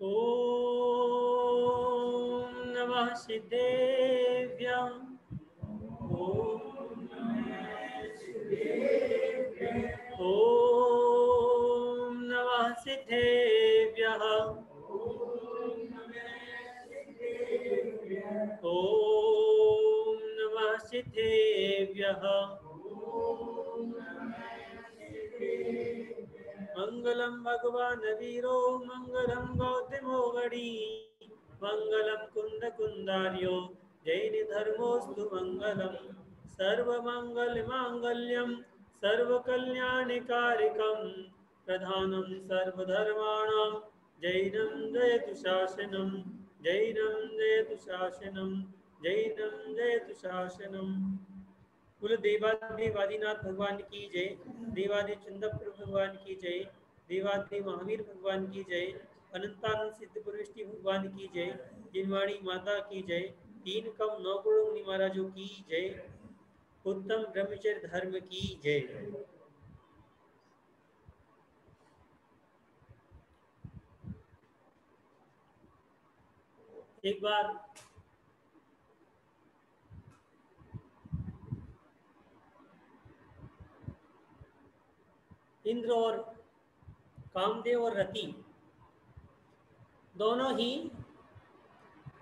ओम नमः सिद्धेभ्यः। ओम नमः सिद्धेभ्यः। ओम नमः सिद्धेभ्यः। मंगलम भगवान वीरो मंगलम गौतमो गणी मंगलम कुंद कुंदार्यो जैन धर्मोस्तु मंगलम सर्वमंगल मांगल्यम सर्वकल्याणकारिकम प्रधानम सर्वधर्माणां जैनं जयतु शासनम जैनं जयतु शासनम जैनं जयतु शासनम। बोलो देवादिनाथ भगवान की जय, देवादि चंद्रपुर भगवान की जय, देवादि महावीर भगवान की जय, अनंतानंद सिद्ध पुरुष्टि भगवान की जय, जिनवाणी माता की जय, तीन कम नौ गुणों महाराजों की जय, उत्तम ब्रह्मचर्य धर्म की जय। एक बार इंद्र और कामदेव और रति दोनों ही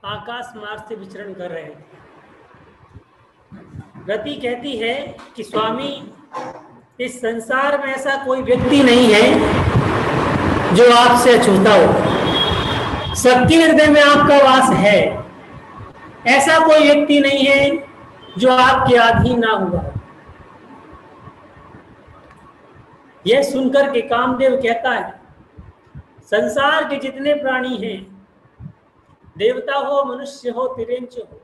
आकाश मार्ग से विचरण कर रहे थे। रति कहती है कि स्वामी, इस संसार में ऐसा कोई व्यक्ति नहीं है जो आपसे अछूता हो। सबके हृदय में आपका वास है। ऐसा कोई व्यक्ति नहीं है जो आपके अधीन ना हुआ। यह सुनकर के कामदेव कहता है, संसार के जितने प्राणी हैं, देवता हो मनुष्य हो तिरेंच हो,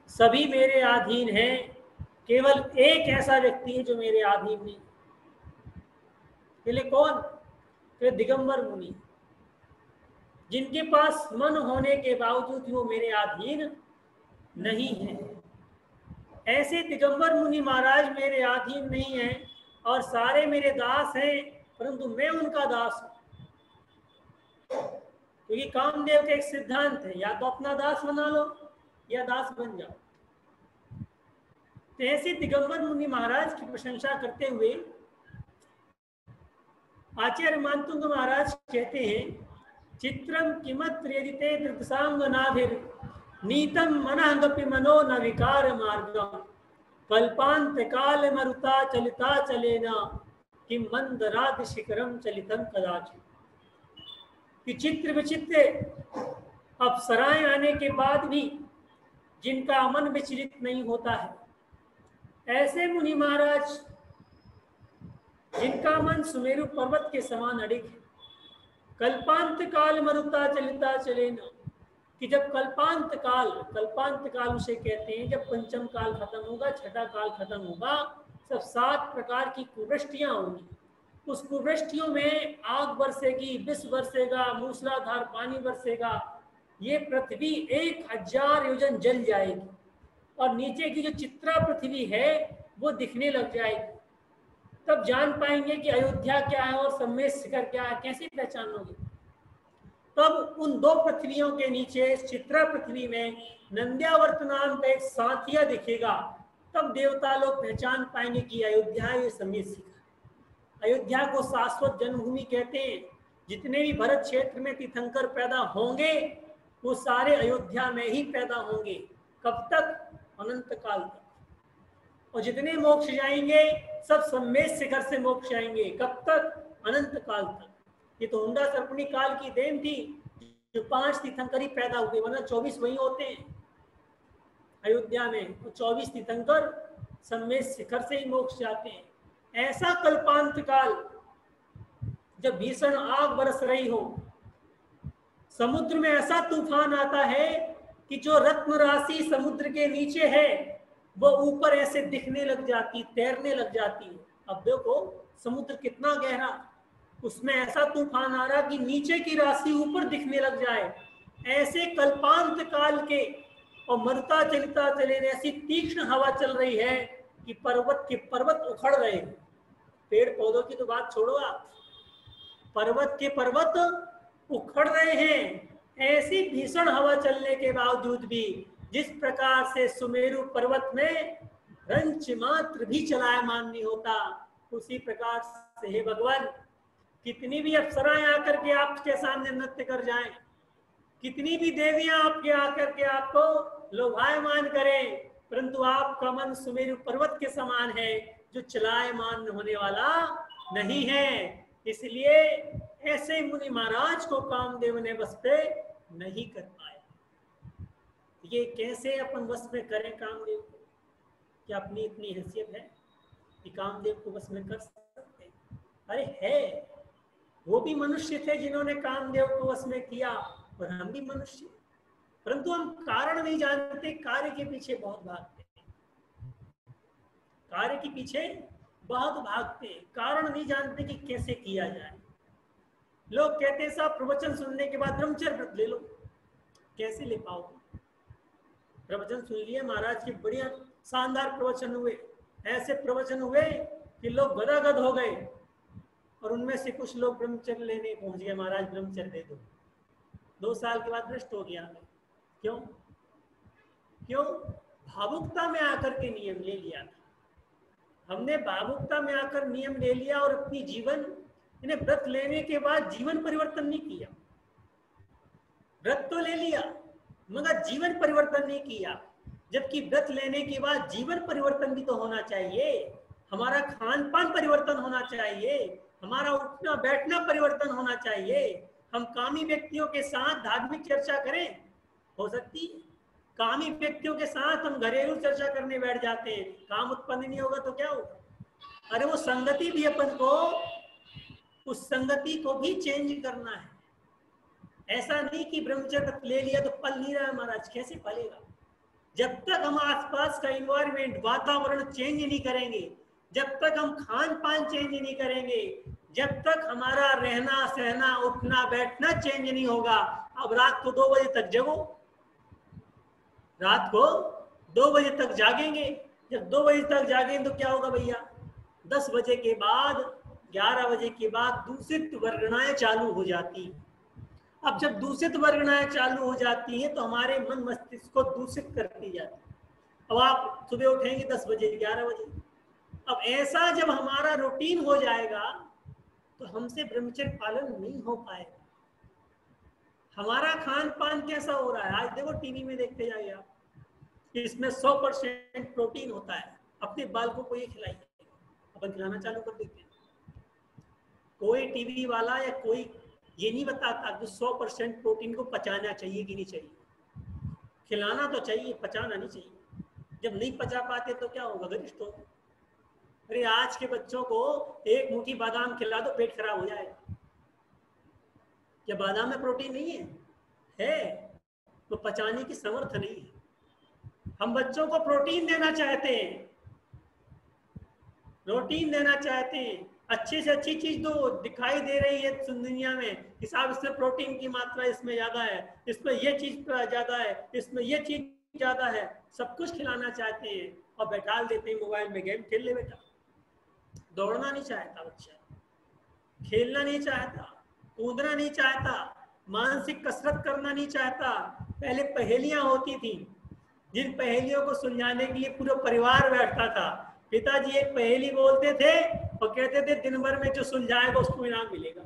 सभी मेरे अधीन हैं। केवल एक ऐसा व्यक्ति है जो मेरे अधीन नहीं। कौन? दिगंबर मुनि, जिनके पास मन होने के बावजूद वो मेरे अधीन नहीं है। ऐसे दिगंबर मुनि महाराज मेरे अधीन नहीं है और सारे मेरे दास हैं, परंतु मैं उनका दास हूं। क्योंकि कामदेव का एक सिद्धांत है, या तो अपना दास बना लो या दास बन जाओ। तो ऐसे दिगंबर मुनि महाराज की प्रशंसा करते हुए आचार्य मानतुंग महाराज कहते हैं, चित्रम किमत्र यदिते दृक्सांगनाभिर नीतम मनःगपि मनो न विकार मार्गम कल्पांत काल मरुता चलिता चलेना किम मंदराद शिखरम चलितम कदाचित। कि चित्र विचित्र अप्सराएं आने के बाद भी जिनका मन विचलित नहीं होता है, ऐसे मुनि महाराज जिनका मन सुमेरु पर्वत के समान अडिग है। कल्पांत काल मरुता चलिता चलेना, कि जब कल्पांत काल उसे कहते हैं जब पंचम काल खत्म होगा, छठा काल खत्म होगा, सब 7 प्रकार की कुवृष्टियां होंगी। उस कुवृष्टियों में आग बरसेगी, विष बरसेगा, मूसलाधार पानी बरसेगा। ये पृथ्वी 1000 योजन जल जाएगी और नीचे की जो चित्रा पृथ्वी है वो दिखने लग जाएगी। तब जान पाएंगे कि अयोध्या क्या है और सम्मेद शिखर क्या है। कैसे पहचानोगे? तब उन 2 पृथ्वियों के नीचे चित्रा पृथ्वी में नंद्यावर्त नाम का एक साथिया दिखेगा। तब देवता लोग पहचान पाएंगे कि अयोध्या ये सम्मेद शिखर। अयोध्या को शाश्वत जन्मभूमि कहते हैं। जितने भी भरत क्षेत्र में तीर्थंकर पैदा होंगे वो सारे अयोध्या में ही पैदा होंगे। कब तक? अनंत काल तक। और जितने मोक्ष जाएंगे सब सम्मेद शिखर से मोक्ष जाएंगे। कब तक? अनंत काल तक। ये तो हुंडा सर्पणी काल की देन थी जो 5 तीर्थंकर ही पैदा हुए, वरना 24 वही होते हैं अयोध्या में। तो 24 तीर्थंकर सम्मेद शिखर से ही मोक्ष जाते हैं। ऐसा कल्पांत काल जब भीषण आग बरस रही हो, समुद्र में ऐसा तूफान आता है कि जो रत्न राशि समुद्र के नीचे है वो ऊपर ऐसे दिखने लग जाती, तैरने लग जाती है। अब देखो समुद्र कितना गहरा, उसमें ऐसा तूफान आ रहा कि नीचे की राशि ऊपर दिखने लग जाए। ऐसे कल्पांत काल के और मरता चलता चले ऐसी तीक्ष्ण हवा चल रही है कि पर्वत के पर्वत उखड़ रहे हैं। पेड़ पौधों की तो बात छोड़ो आप, पर्वत के पर्वत उखड़ रहे हैं। ऐसी भीषण हवा चलने के बावजूद भी जिस प्रकार से सुमेरु पर्वत में रंच मात्र भी चलायमान नहीं होता, उसी प्रकार से हे भगवान, कितनी भी अप्सराएं आकर के आपके सामने नृत्य कर जाएं, कितनी भी देवियां आपके आकर के आपको लोभायमान करें, परंतु आपका मन सुमेरु पर्वत के समान है जो चलायमान होने वाला नहीं है। इसलिए ऐसे मुनि महाराज को कामदेव ने बस पे नहीं कर पाया। ये कैसे अपन बस में करें कामदेव को? क्या अपनी इतनी हैसियत है कि कामदेव को बस में कर सकते हैं? अरे है, वो भी मनुष्य थे जिन्होंने कामदेव को वश में किया, और हम भी मनुष्य, परंतु हम कारण नहीं जानते, कार्य के पीछे बहुत भागते हैं, कार्य के पीछे बहुत भागते हैं, कारण नहीं जानते कि कैसे किया जाए। लोग कहते हैं साहब प्रवचन सुनने के बाद ब्रह्मचर्य व्रत ले लो, कैसे ले पाओगे? प्रवचन सुन लिए महाराज के, बढ़िया शानदार प्रवचन हुए, ऐसे प्रवचन हुए कि लोग गदागद हो गए, और उनमें से कुछ लोग ब्रह्मचर्य लेने पहुंच गए, महाराज ब्रह्मचर्य दे दो। 2 साल के बाद भ्रष्ट हो गया। क्यों? क्यों? भावुकता में आकर के नियम ले लिया था हमने, भावुकता में आकर नियम ले लिया, और अपनी जीवन इन्हें व्रत लेने के बाद जीवन परिवर्तन नहीं किया। व्रत तो ले लिया मगर जीवन परिवर्तन नहीं किया, जबकि व्रत लेने के बाद जीवन परिवर्तन भी तो होना चाहिए। हमारा खान पान परिवर्तन होना चाहिए, हमारा उठना बैठना परिवर्तन होना चाहिए। हम कामी व्यक्तियों के साथ धार्मिक चर्चा करें, हो सकती है? कामी व्यक्तियों के साथ हम घरेलू चर्चा करने बैठ जाते हैं, काम उत्पन्न नहीं होगा तो क्या होगा? अरे वो संगति भी अपन को, उस संगति को भी चेंज करना है। ऐसा नहीं कि ब्रह्मचर्य ले लिया तो पल नहीं रहा महाराज, कैसे पलेगा? जब तक हम आसपास का इन्वायरमेंट, वातावरण चेंज नहीं करेंगे, जब तक हम खान पान चेंज नहीं करेंगे, जब तक हमारा रहना सहना उठना बैठना चेंज नहीं होगा। अब रात को 2 बजे तक जगो, रात को 2 बजे तक जागेंगे, जब 2 बजे तक जागेंगे तो क्या होगा भैया? 10 बजे के बाद 11 बजे के बाद दूषित वर्गणाएं चालू हो जाती हैं। अब जब दूषित वर्गणाएं चालू हो जाती हैं तो हमारे मन मस्तिष्क को दूषित करती जाती है। अब आप सुबह उठेंगे 10 बजे 11 बजे, अब ऐसा जब हमारा रूटीन हो जाएगा तो हमसे ब्रह्मचर्य पालन नहीं हो पाएगा। हमारा खान पान कैसा हो रहा है आज देखो, टीवी में देखते जाइए आप, इसमें 100% प्रोटीन होता है। अपने बालकों को ये खिलाइए, अपन खिलाना चालू कर देते हैं। कोई टीवी वाला या कोई ये नहीं बताता कि 100% प्रोटीन को पचाना चाहिए कि नहीं चाहिए। खिलाना तो चाहिए, पचाना नहीं चाहिए। जब नहीं पचा पाते तो क्या होगा? गरिष्ठ होगा। अरे आज के बच्चों को एक मुट्ठी बादाम खिला दो, पेट खराब हो जाएगा। क्या बादाम में प्रोटीन नहीं है? है, तो पचाने की समर्थ नहीं है। हम बच्चों को प्रोटीन देना चाहते हैं, प्रोटीन देना चाहते हैं, अच्छी से अच्छी चीज दो, दिखाई दे रही है दुनिया में कि साहब इसमें प्रोटीन की मात्रा इसमें ज्यादा है, इसमें ये चीज ज्यादा है, इसमें ये चीज ज्यादा है, सब कुछ खिलाना चाहते हैं और बैठा देते हैं मोबाइल में, गेम खेल ले बेटा। दौड़ना नहीं चाहता बच्चा, खेलना नहीं चाहता, कूदना नहीं चाहता, मानसिक कसरत करना नहीं चाहता। पहले पहेलियां होती थी, जिन पहेलियों को सुलझाने के लिए पूरा परिवार बैठता था। पिताजी एक पहेली बोलते थे और कहते थे दिन भर में जो सुलझाएगा उसको इनाम मिलेगा।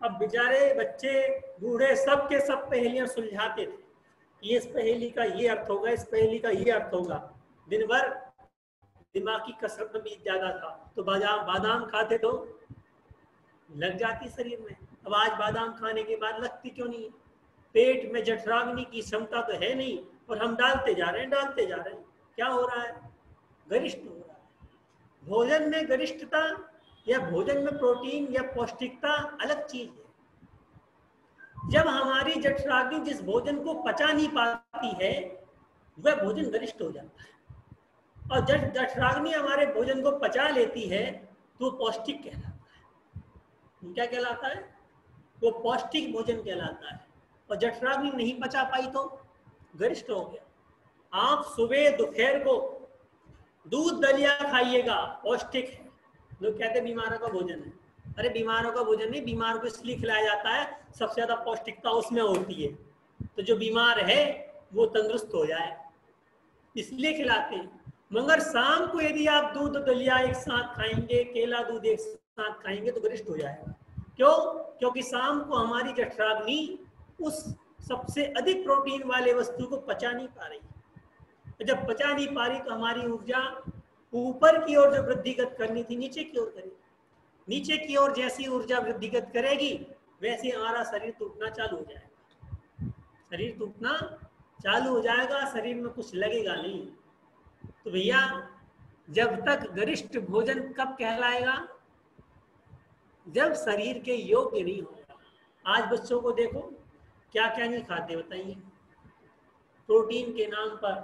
अब बेचारे बच्चे बूढ़े सब के सब पहेलियां सुलझाते थे, ये इस पहेली का ये अर्थ होगा, इस पहेली का ये अर्थ होगा। दिन भर दिमाग की कसरत में भी ज्यादा था, तो बादाम खाते तो लग जाती शरीर में। अब आज बादाम खाने के बाद लगती क्यों नहीं है? पेट में जठराग्नि की क्षमता तो है नहीं, और हम डालते जा रहे हैं। क्या हो रहा है? गरिष्ठ हो रहा है। भोजन में गरिष्ठता या भोजन में प्रोटीन या पौष्टिकता अलग चीज है। जब हमारी जठराग्नि जिस भोजन को पचा नहीं पाती है वह भोजन गरिष्ठ हो जाता है, और जब जठराग्नि हमारे भोजन को पचा लेती है तो पौष्टिक कहलाता है। क्या कहलाता है? वो पौष्टिक भोजन कहलाता है। और जठराग्नि नहीं पचा पाई तो गरिष्ठ हो गया। आप सुबह दोपहर को दूध दलिया खाइएगा, पौष्टिक है। लोग कहते बीमारों का भोजन है, अरे बीमारों का भोजन नहीं, बीमार को इसलिए खिलाया जाता है, सबसे ज्यादा पौष्टिकता उसमें होती है, तो जो बीमार है वो तंदुरुस्त हो जाए इसलिए खिलाते हैं। मगर शाम को यदि आप दूध दलिया एक साथ खाएंगे, केला दूध एक साथ खाएंगे तो गरिष्ठ हो जाएगा। क्यों? क्योंकि शाम को हमारी जठराग्नि उस सबसे अधिक प्रोटीन वाले वस्तु को पचा नहीं पा रही। जब पचा नहीं पा रही तो हमारी ऊर्जा ऊपर की ओर जो वृद्धिगत करनी थी नीचे की ओर करेगी। नीचे की ओर जैसी ऊर्जा वृद्धिगत करेगी वैसे हमारा शरीर टूटना चालू हो जाएगा। शरीर टूटना चालू हो जाएगा, शरीर में कुछ लगेगा नहीं। तो भैया जब तक गरिष्ठ भोजन कब कहलाएगा? जब शरीर के योग्य नहीं होगा। आज बच्चों को देखो क्या क्या नहीं खाते बताइए। प्रोटीन के नाम पर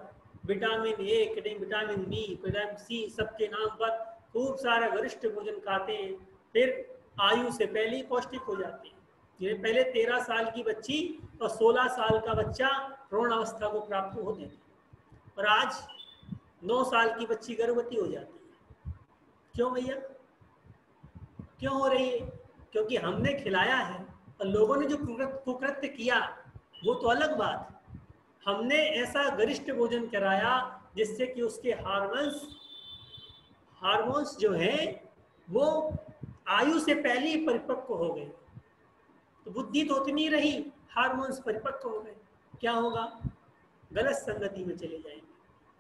vitamin A, vitamin B, vitamin C सबके नाम पर खूब सारा गरिष्ठ भोजन खाते हैं, फिर आयु से पहले ही पौष्टिक हो जाते हैं। जिन्हें पहले 13 साल की बच्ची और 16 साल का बच्चा भ्रूण अवस्था को प्राप्त होते थे और आज 9 साल की बच्ची गर्भवती हो जाती है। क्यों भैया? क्यों हो रही है? क्योंकि हमने खिलाया है और लोगों ने जो कुकृत्य किया वो तो अलग बात। हमने ऐसा गरिष्ठ भोजन कराया जिससे कि उसके हार्मोन्स जो है वो आयु से पहले ही परिपक्व हो गए। तो बुद्धि तो उतनी रही, हार्मोन्स परिपक्व हो गए, क्या होगा? गलत संगति में चले जाएंगे।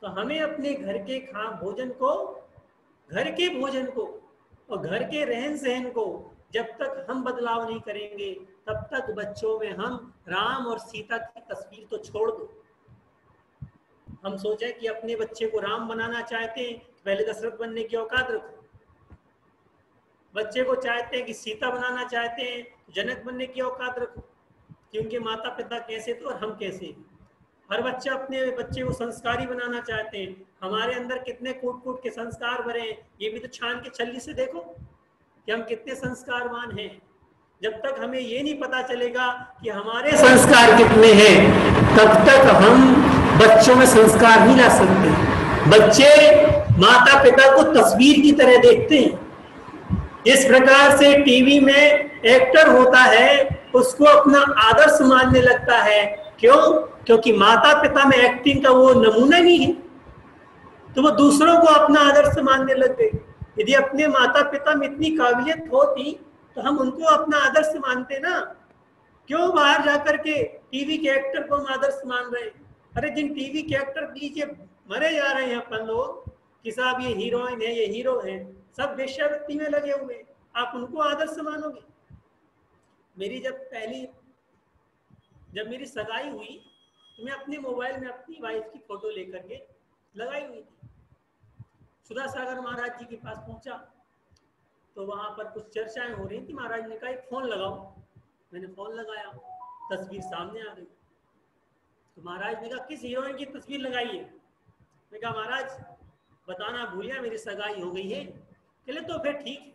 तो हमें अपने घर के भोजन को, घर के भोजन को और घर के रहन सहन को जब तक हम बदलाव नहीं करेंगे तब तक बच्चों में हम राम और सीता की तस्वीर तो छोड़ दो। हम सोचे कि अपने बच्चे को राम बनाना चाहते हैं, पहले दशरथ बनने की औकात रखो। बच्चे को चाहते हैं कि सीता बनाना चाहते हैं, जनक बनने की औकात रखो कि उनके माता पिता कैसे थे और हम कैसे। हर बच्चा अपने बच्चे को संस्कारी बनाना चाहते हैं। हमारे अंदर कितने कूट कूट के संस्कार भरे हैं, ये भी तो छान के छल्ली से देखो कि हम कितने संस्कारवान हैं। जब तक हमें ये नहीं पता चलेगा कि हमारे संस्कार कितने हैं तब तक हम बच्चों में संस्कार नहीं ला सकते। बच्चे माता पिता को तस्वीर की तरह देखते हैं। इस प्रकार से टीवी में एक्टर होता है उसको अपना आदर्श मानने लगता है। क्यों? क्योंकि माता पिता में एक्टिंग का वो नमूना नहीं है, तो वो दूसरों को अपना आदर्श मानने लग गए। यदि अपने माता पिता में इतनी काबिलियत होती तो हम उनको अपना आदर्श मानते ना। क्यों बाहर जाकर के टीवी के एक्टर को हम आदर्श मान रहे हैं? अरे जिन टीवी के एक्टर पीछे मरे जा रहे हैं अपन लोग कि साहब ये हीरोइन है, ये हीरो है, सब वेश्यावृत्ति में लगे हुए, आप उनको आदर्श मानोगे? जब मेरी सगाई हुई तो मैं अपने मोबाइल में अपनी वाइफ की फोटो लेकर के लगाई हुई थी। सुधा सागर महाराज जी के पास पहुंचा तो वहां पर कुछ चर्चाएं हो रही थी। महाराज ने कहा एक फोन लगाओ। मैंने फोन लगाया, तस्वीर सामने आ गई। तो महाराज ने कहा किस हीरोइन की तस्वीर लगाई है? मैं कहा महाराज बताना भूल गया, मेरी सगाई हो गई है। कहले तो फिर ठीक है,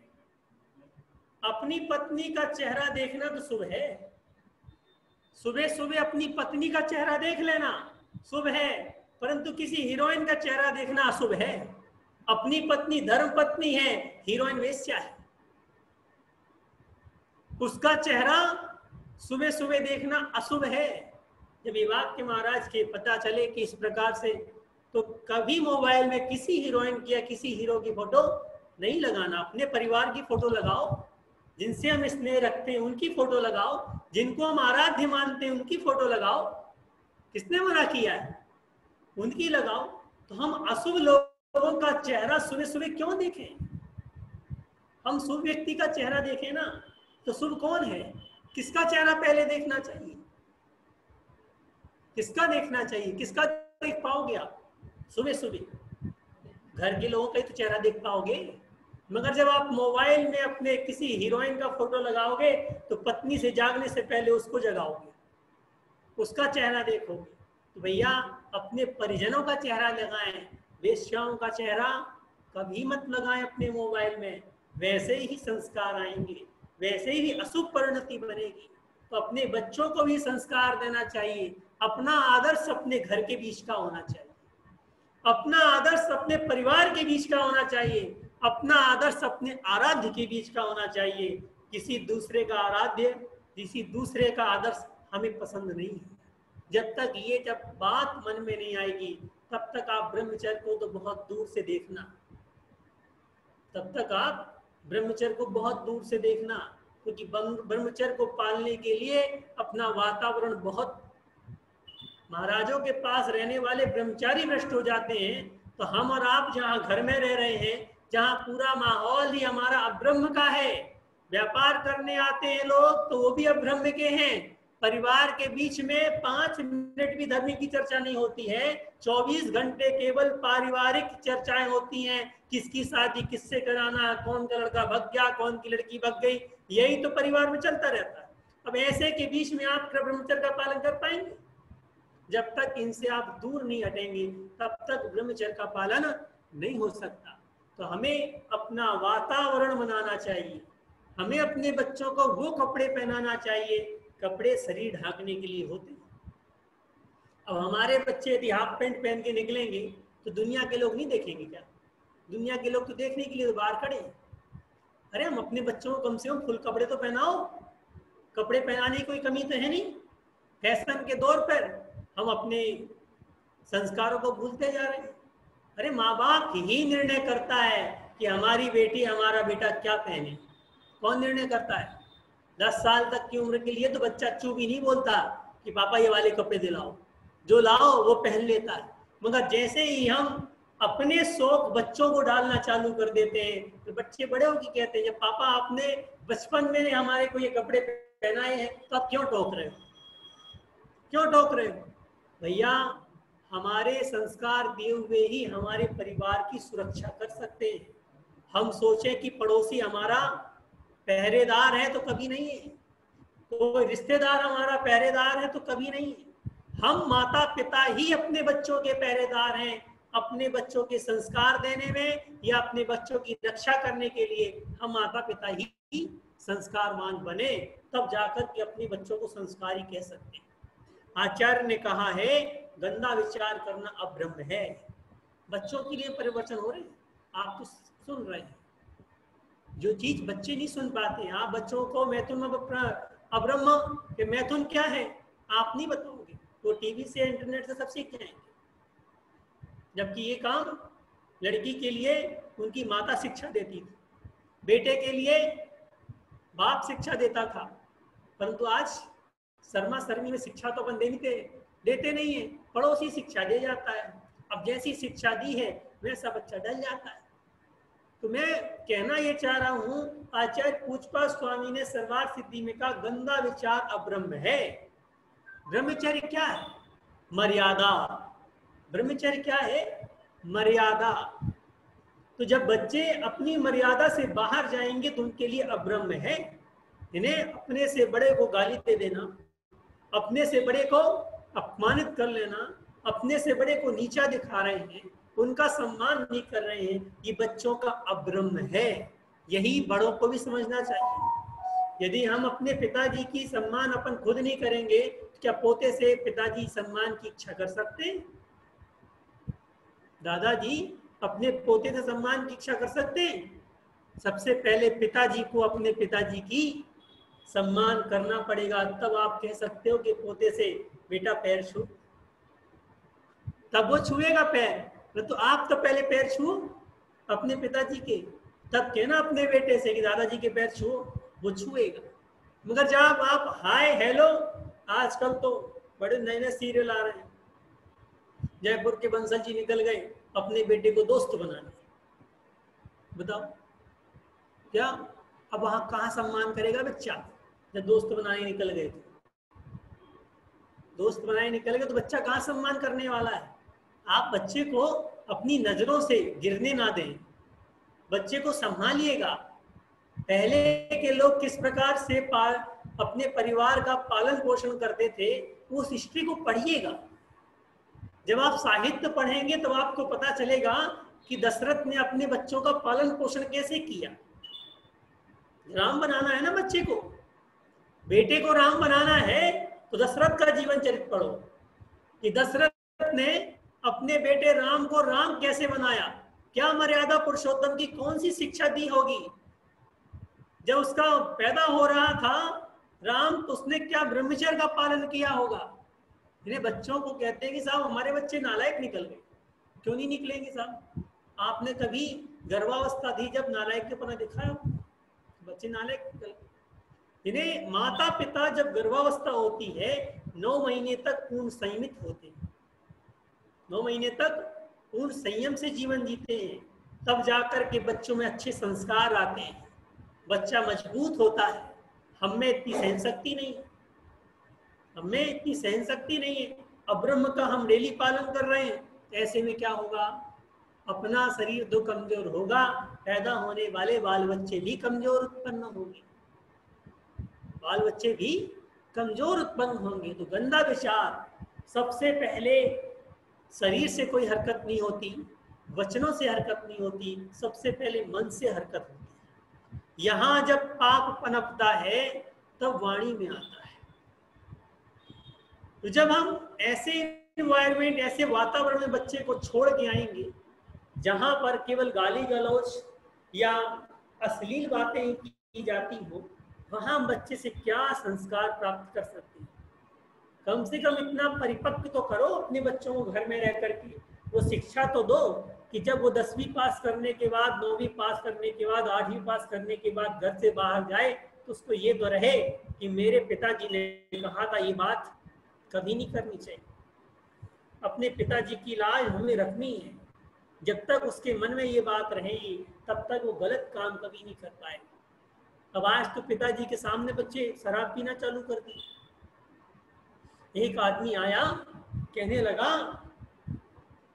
अपनी पत्नी का चेहरा देखना तो शुभ है। सुबह सुबह अपनी पत्नी का चेहरा देख लेना शुभ है, परंतु किसी हीरोइन का चेहरा देखना अशुभ है। अपनी पत्नी धर्म पत्नी है, हीरोइन वेश्या है। उसका चेहरा सुबह सुबह देखना अशुभ है। जब ये वाक्य महाराज के पता चले कि इस प्रकार से, तो कभी मोबाइल में किसी हीरोइन की या किसी हीरो की फोटो नहीं लगाना। अपने परिवार की फोटो लगाओ, जिनसे हम स्नेह रखते हैं उनकी फोटो लगाओ, जिनको हम आराध्य मानते हैं उनकी फोटो लगाओ। किसने मना किया है? उनकी लगाओ। तो हम अशुभ लोगों का चेहरा सुबह सुबह क्यों देखें? हम शुभ व्यक्ति का चेहरा देखें ना। तो शुभ कौन है? किसका चेहरा पहले देखना चाहिए? किसका देखना चाहिए? किसका देख पाओगे आप सुबह सुबह? घर के लोगों का ही तो चेहरा देख पाओगे। मगर जब आप मोबाइल में अपने किसी हीरोइन का फोटो लगाओगे तो पत्नी से जागने से पहले उसको जगाओगे, उसका चेहरा देखोगे। तो भैया अपने परिजनों का चेहरा लगाएं, वेश्याओं का चेहरा कभी मत लगाएं अपने मोबाइल में। वैसे ही संस्कार आएंगे, वैसे ही अशुभ परिणति बनेगी। तो अपने बच्चों को भी संस्कार देना चाहिए। अपना आदर्श अपने घर के बीच का होना चाहिए, अपना आदर्श अपने परिवार के बीच का होना चाहिए। अपना आदर्श अपने आराध्य के बीच का होना चाहिए। किसी दूसरे का आराध्य, किसी दूसरे का आदर्श हमें पसंद नहीं है। जब बात मन में नहीं आएगी तब तक आप ब्रह्मचर्य को तो बहुत दूर से देखना, तब तक आप ब्रह्मचर्य को बहुत दूर से देखना, क्योंकि ब्रह्मचर्य को पालने के लिए अपना वातावरण बहुत, महाराजों के पास रहने वाले ब्रह्मचारी भ्रष्ट हो जाते हैं, तो हम और आप जहाँ घर में रह रहे हैं, जहाँ पूरा माहौल ही हमारा अब्रह्म का है, व्यापार करने आते हैं लोग तो वो भी अब्रह्म के हैं, परिवार के बीच में 5 मिनट भी धर्म की चर्चा नहीं होती है, 24 घंटे केवल पारिवारिक चर्चाएं होती हैं, किसकी शादी किससे कराना, कौन का लड़का भग गया, कौन की लड़की भग गई, यही तो परिवार में चलता रहता है। अब ऐसे के बीच में आप ब्रह्मचर्य का पालन कर पाएंगे? जब तक इनसे आप दूर नहीं हटेंगे तब तक ब्रह्मचर्य का पालन नहीं हो सकता। तो हमें अपना वातावरण बनाना चाहिए, हमें अपने बच्चों को वो कपड़े पहनाना चाहिए, कपड़े शरीर ढांकने के लिए होते हैं। अब हमारे बच्चे यदि हाफ पैंट पहन के निकलेंगे तो दुनिया के लोग नहीं देखेंगे क्या? दुनिया के लोग तो देखने के लिए तो बाहर खड़े हैं। अरे हम अपने बच्चों को कम से कम फुल कपड़े तो पहनाओ, कपड़े पहनाने की कोई कमी तो है नहीं। फैशन के दौर पर हम अपने संस्कारों को भूलते जा रहे हैं। अरे माँ बाप ही निर्णय करता है कि हमारी बेटी हमारा बेटा क्या पहने। कौन निर्णय करता है? 10 साल तक की उम्र के लिए तो बच्चा चुप ही नहीं बोलता कि पापा ये वाले कपड़े दिलाओ, जो लाओ वो पहन लेता है। मगर जैसे ही हम अपने शौक बच्चों को डालना चालू कर देते हैं तो बच्चे बड़े होकर कहते हैं, जब पापा आपने बचपन में हमारे को ये कपड़े पहनाए हैं तो आप क्यों टोक रहे हो, क्यों टोक रहे हो? भैया हमारे संस्कार दिए हुए ही हमारे परिवार की सुरक्षा कर सकते हैं। हम सोचें कि पड़ोसी हमारा पहरेदार है तो कभी नहीं है, कोई रिश्तेदार हमारा पहरेदार है तो कभी नहीं है। हम माता पिता ही अपने बच्चों के पहरेदार हैं। अपने बच्चों के संस्कार देने में या अपने बच्चों की रक्षा करने के लिए हम माता पिता ही संस्कारवान बने, तब जाकर के अपने बच्चों को संस्कारी कह सकते हैं। आचार्य ने कहा है गंदा विचार करना अब्रह्म है। बच्चों के लिए परिवर्तन हो रहे हैं, आप तो सुन रहे हैं। जो चीज बच्चे नहीं सुन पाते, आप बच्चों को मैथुन अब्रह्म के मैथुन क्या है आप नहीं बताओगे, वो टीवी से इंटरनेट से सब सीख जाएंगे। जबकि ये काम लड़की के लिए उनकी माता शिक्षा देती थी, बेटे के लिए बाप शिक्षा देता था, परंतु आज शर्मा शर्मी में शिक्षा तो अपन देते नहीं है, पड़ोसी शिक्षा दे जाता है। अब जैसी शिक्षा दी है वैसा बच्चा डल जाता है। तो मैं कहना ये चाह रहा हूँ, आचार्य पूजपा स्वामी ने सर्वार्थ सिद्धि में कहा गंदा विचार अब्रह्म है। ब्रह्मचर्य क्या है? मर्यादा। ब्रह्मचर्य क्या है? मर्यादा। तो जब बच्चे अपनी मर्यादा से बाहर जाएंगे तो उनके लिए अब्रह्म है। इन्हें अपने से बड़े को गाली दे देना, अपने से बड़े को अपमानित कर लेना, अपने से बड़े को नीचा दिखा रहे हैं, उनका सम्मान नहीं कर रहे हैं, ये बच्चों का अब्रह्म है। यही बड़ों को भी समझना चाहिए। यदि हम अपने पिताजी की सम्मान अपन खुद नहीं करेंगे तो क्या पोते से पिताजी सम्मान की इच्छा कर सकते हैं? दादाजी अपने पोते से सम्मान की इच्छा कर सकते हैं? सबसे पहले पिताजी को अपने पिताजी की सम्मान करना पड़ेगा, तब आप कह सकते हो कि पोते से बेटा पैर छू, तब वो छुएगा पैर। तो आप तो पहले पैर छुओ अपने पिताजी के, तब कहना अपने बेटे से कि दादाजी के पैर छुओ, वो छुएगा। मगर जब आप हाय हेलो, आजकल तो बड़े नए नए सीरियल आ रहे हैं, जयपुर के बंसल जी निकल गए अपने बेटे को दोस्त बनाने, बताओ क्या अब वहां कहाँ सम्मान करेगा बच्चा? जब दोस्त बनाने निकल गए थे, दोस्त बनाने निकल गए तो बच्चा कहाँ सम्मान करने वाला है? आप बच्चे को अपनी नजरों से गिरने ना दें, बच्चे को संभालिएगा। पहले के लोग किस प्रकार से अपने परिवार का पालन पोषण करते थे, उस हिस्ट्री को पढ़िएगा। जब आप साहित्य पढ़ेंगे तो आपको पता चलेगा कि दशरथ ने अपने बच्चों का पालन पोषण कैसे किया। राम बनाना है ना बच्चे को, बेटे को राम बनाना है तो दशरथ का जीवन चरित्र पढ़ो कि दशरथ ने अपने बेटे राम को राम कैसे बनाया, क्या मर्यादा पुरुषोत्तम की कौन सी शिक्षा दी होगी? जब उसका पैदा हो रहा था राम, तो उसने क्या ब्रह्मचर्य का पालन किया होगा? इन्हें बच्चों को कहते हैं कि साहब हमारे बच्चे नालायक निकल गए। क्यों नहीं निकलेंगे साहब? आपने कभी गर्भावस्था थी जब नालायक के पना दिखाया? बच्चे नालायक निकल गए। इन्हें माता पिता जब गर्भावस्था होती है 9 महीने तक पूर्ण संयमित होते हैं, 9 महीने तक पूर्ण संयम से जीवन जीते हैं, तब जाकर के बच्चों में अच्छे संस्कार आते हैं, बच्चा मजबूत होता है। हम में इतनी सहनशक्ति नहीं है, हमें इतनी सहनशक्ति नहीं है। अब ब्रह्म का हम डेली पालन कर रहे हैं, ऐसे में क्या होगा? अपना शरीर तो कमजोर होगा, पैदा होने वाले बाल बच्चे भी कमजोर उत्पन्न होंगे, बाल बच्चे भी कमजोर उत्पन्न होंगे। तो गंदा विचार, सबसे पहले शरीर से कोई हरकत नहीं होती, वचनों से हरकत नहीं होती, सबसे पहले मन से हरकत होती है। यहाँ जब पाप पनपता है तब वाणी में आता है। तो जब हम ऐसे एनवायरमेंट, ऐसे वातावरण में बच्चे को छोड़ के आएंगे जहां पर केवल गाली गलौज या अश्लील बातें की जाती हो, वहां बच्चे से क्या संस्कार प्राप्त कर सकते हैं? कम से कम इतना परिपक्व तो करो अपने बच्चों को घर में रह करके, वो शिक्षा तो दो कि जब वो 10वीं पास करने के बाद, 9वीं पास करने के बाद, 8वीं पास करने के बाद घर से बाहर जाए तो उसको ये तो रहे कि मेरे पिताजी ने कहा था, ये बात कभी नहीं करनी चाहिए। अपने पिताजी की लाज हमें रखनी है। जब तक उसके मन में ये बात रहेगी तब तक वो गलत काम कभी नहीं कर पाएगा। अब आज तो पिताजी के सामने बच्चे शराब पीना चालू कर दिए। एक आदमी आया, कहने लगा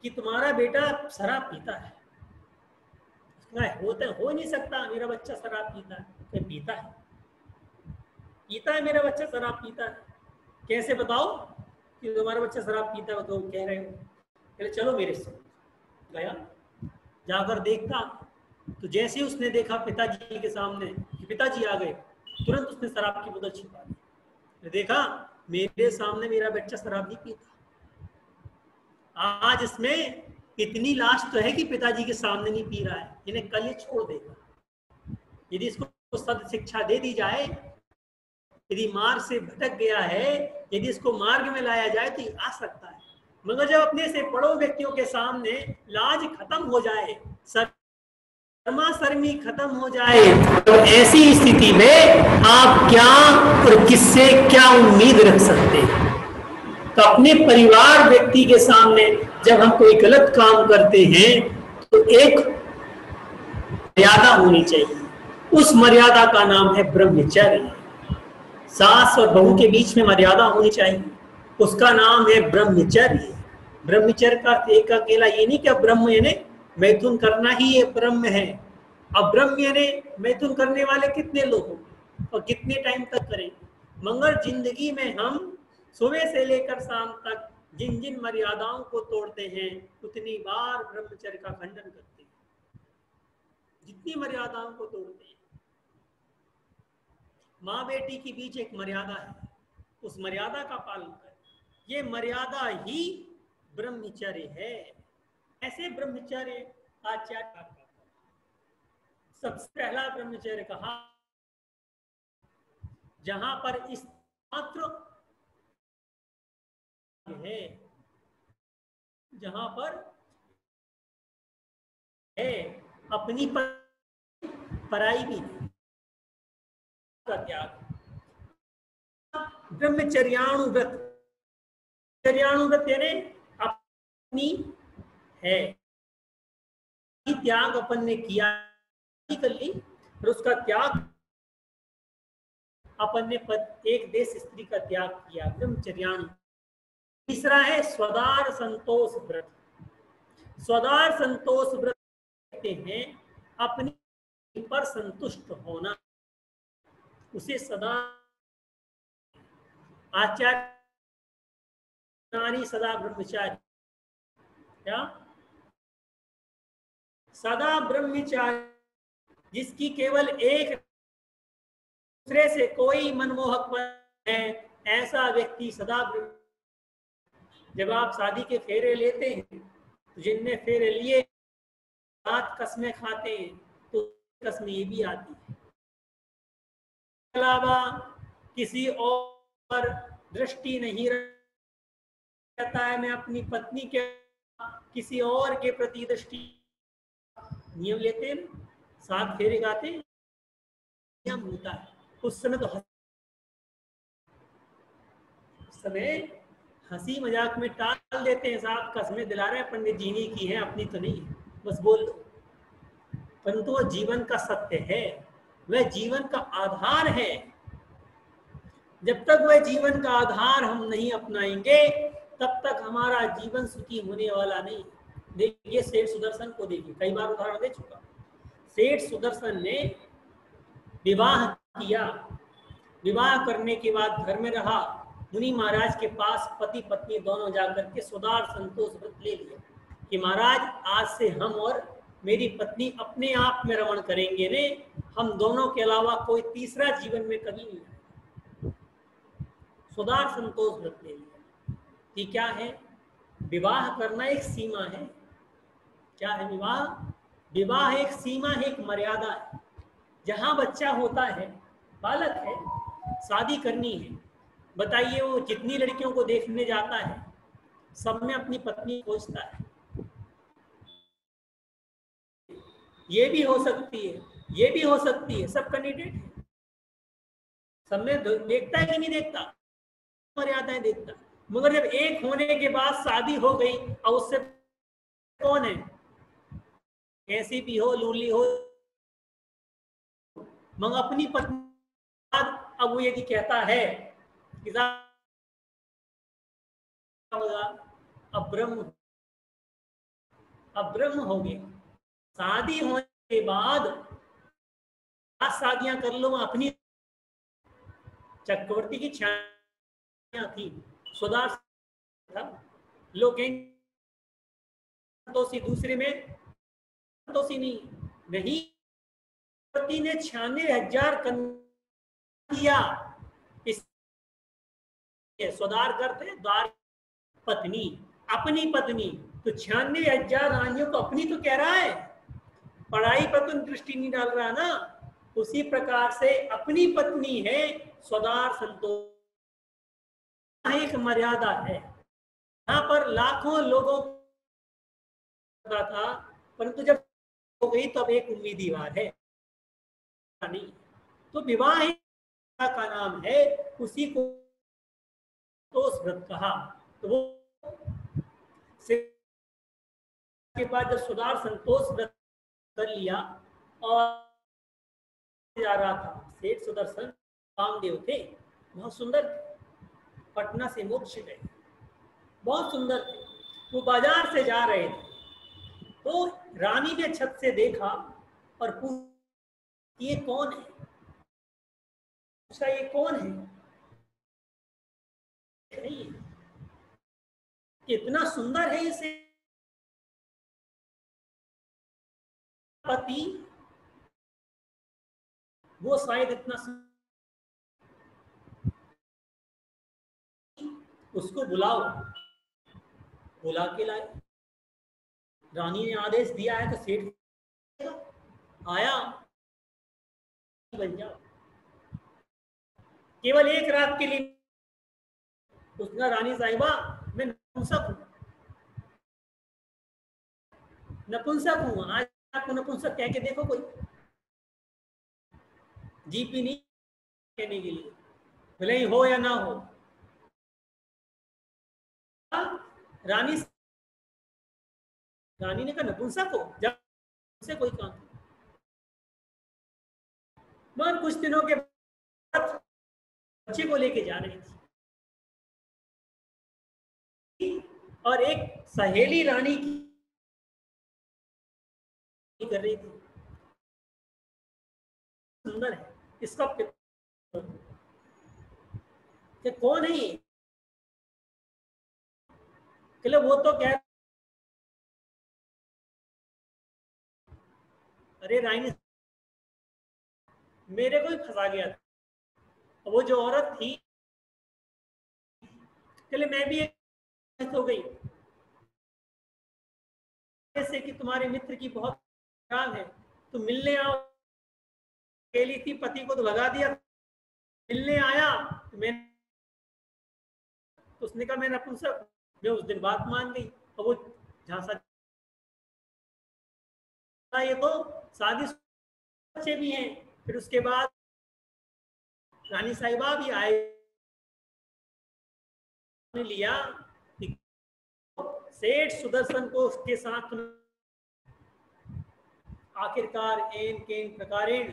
कि तुम्हारा बेटा शराब पीता है। हो नहीं सकता, मेरा बच्चा शराब पीता है। पीता है मेरा बच्चा शराब पीता है। कैसे बताओ कि तुम्हारा बच्चा शराब पीता है? तो कह रहे हो, कहले चलो मेरे से। गया, जाकर देखता तो जैसे उसने देखा पिताजी के सामने कि पिताजी आ गए, तुरंत उसने शराब की बोतल छिपा दी। देखा मेरे सामने मेरा बच्चा शराब नहीं पीता। आज इसमें इतनी लाश तो है कि पिताजी के सामने नहीं पी रहा है, इन्हें कल ये छोड़ देगा। यदि इसको सद शिक्षा दे दी जाए, यदि मार्ग से भटक गया है, यदि इसको मार्ग में लाया जाए तो आ सकता है। मगर जब अपने से बड़ों व्यक्तियों के सामने लाज खत्म हो जाए, शर्मा शर्मी खत्म हो जाए, तो ऐसी स्थिति में आप क्या और किससे क्या उम्मीद रख सकते हैं? तो अपने परिवार व्यक्ति के सामने जब हम कोई गलत काम करते हैं तो एक मर्यादा होनी चाहिए। उस मर्यादा का नाम है ब्रह्मचर्य। सास और बहू के बीच में मर्यादा होनी चाहिए, उसका नाम है ब्रह्मचर्य। ब्रह्मचर्य का एक अकेला ये नहीं कि ब्रह्म यानी मैथुन करना ही ये ब्रह्म है। अब ब्रह्म यानी मैथुन करने वाले कितने लोग होंगे और कितने टाइम तक करेंगे? मगर जिंदगी में हम सुबह से लेकर शाम तक जिन जिन मर्यादाओं को तोड़ते हैं उतनी बार ब्रह्मचर्य का खंडन करते हैं। जितनी मर्यादाओं को तोड़ते हैं, माँ बेटी के बीच एक मर्यादा है, उस मर्यादा का पालन करें। ये मर्यादा ही ब्रह्मचर्य है। ऐसे ब्रह्मचर्य आचार्य का सबसे पहला ब्रह्मचर्य कहा जहां पर इस मात्र है, जहां पर है अपनी पराई भी का त्याग। ब्रह्मचर्याणुव्रत, चर्याणुव्रत यानी अपनी है त्याग अपन ने किया कर ली, और उसका त्याग अपन ने एक देश स्त्री का त्याग किया, ब्रह्मचर्याणु। तीसरा है स्वदार संतोष व्रत। स्वदार संतोष व्रत कहते हैं अपनी पर संतुष्ट होना, उसे सदा आचार्य नारी सदा ब्रह्मचारी, क्या सदा ब्रह्मचारी, जिसकी केवल एक दूसरे से कोई मनमोहक है, ऐसा व्यक्ति सदा ब्रह्म। जब आप शादी के फेरे लेते हैं, जिनने फेरे लिए रात कसमें खाते हैं तो कसमें ये भी आती है। अलावा किसी और दृष्टि नहीं रहता है, मैं अपनी पत्नी के किसी और के प्रति दृष्टि नियम लेते हैं, 7 फेरे गाते हैं, नियम होता है। उस समय तो समय हंसी मजाक में टाल देते हैं, साहब कसमें दिला रहे हैं पंडित जी ने की है, अपनी तो नहीं है, बस बोल दो। परंतु वह जीवन का सत्य है, वह जीवन का आधार है। जब तक वह जीवन का आधार हम नहीं अपनाएंगे तब तक हमारा जीवन सुखी होने वाला नहीं। देखिए सेठ सुदर्शन को देखिए, कई बार उदाहरण दे चुका। सेठ सुदर्शन ने विवाह किया, विवाह करने के बाद घर में रहा, मुनि महाराज के पास पति पत्नी दोनों जाकर के सुदार संतोष व्रत ले लिया कि महाराज आज से हम और मेरी पत्नी अपने आप में रमण करेंगे रे, हम दोनों के अलावा कोई तीसरा जीवन में कभी नहीं आए। सुदार संतोष व्रत ले लिया कि क्या है, विवाह करना एक सीमा है। क्या है विवाह? विवाह एक सीमा है, एक मर्यादा है। जहां बच्चा होता है, बालक है, शादी करनी है। बताइए वो जितनी लड़कियों को देखने जाता है सब में अपनी पत्नी खोजता है। ये भी हो सकती है, ये भी हो सकती है, सब कैंडिडेट है, सब में देखता है कि नहीं देखता, मर्यादाएं देखता। मगर जब एक होने के बाद शादी हो गई और उससे कौन है, कैसी भी हो, लूली हो, मगर अपनी पत्नी अब वो यदि कहता है कि अब ब्रह्म हो गए। शादी होने के बाद 7 शादियां कर लो, अपनी चक्रवर्ती की थी, सुदार था, लोग संतोषी, दूसरे में संतोषी नहीं, चक्रवर्ती ने 96,000 किया। इस सुदार करते द्वार पत्नी, अपनी पत्नी, तो 96,000 रानियों को अपनी तो कह रहा है, पढ़ाई पर तो दृष्टि नहीं डाल रहा ना। उसी प्रकार से अपनी पत्नी है सुदार संतोष, एक मर्यादा है। यहाँ पर लाखों लोगों का था, परंतु जब हो गई तब एक उम्मीदवार है नहीं। तो विवाह का नाम है, उसी को संतोष व्रत कहा। तो वो के बाद जब सुदार संतोष व्रत कर लिया और जा रहा था, सेठ सुदर्शन कामदेव थे, बहुत सुंदर थे, पटना से मोक्ष गए, बहुत सुंदर थे। वो बाजार से जा रहे थे तो रानी ने छत से देखा और पूछा ये कौन है, उसका ये कौन है, कितना सुंदर है इसे पति, वो शायद इतना उसको बुलाओ, बुला के लाए। रानी ने आदेश दिया है तो सेठ आया, बन जाओ, केवल एक रात के लिए। उसका रानी साहिबा मैं नपुंसक हूं, नपुंसक हूं, आज आपको नपुंसक कह के देखो कोई, जीपी नहीं कहने के लिए, भले ही हो या ना हो। रानी ने कहा नपुंसक हो, जब से कोई काम। मगर कुछ दिनों के बाद बच्चे को लेके जा रही थी और एक सहेली रानी की कर रही थी, सुंदर है, इसका कौन है ये? वो तो कह, अरे रानी मेरे को ही फंसा गया था। वो जो औरत थी, चले मैं भी हो गई ऐसे कि तुम्हारे मित्र की बहुत है तो मिलने आओ, अकेली थी, पति को तो भगा दिया, मिलने आया तो मैं, तो उसने कहा मैं नपुंसक, मैं उस दिन बात मान गई। और वो झांसा, ये तो शादी बच्चे भी हैं। फिर उसके बाद रानी साहिबा भी आए, लिया सेठ सुदर्शन को उसके साथ। आखिरकार एन केन प्रकारेण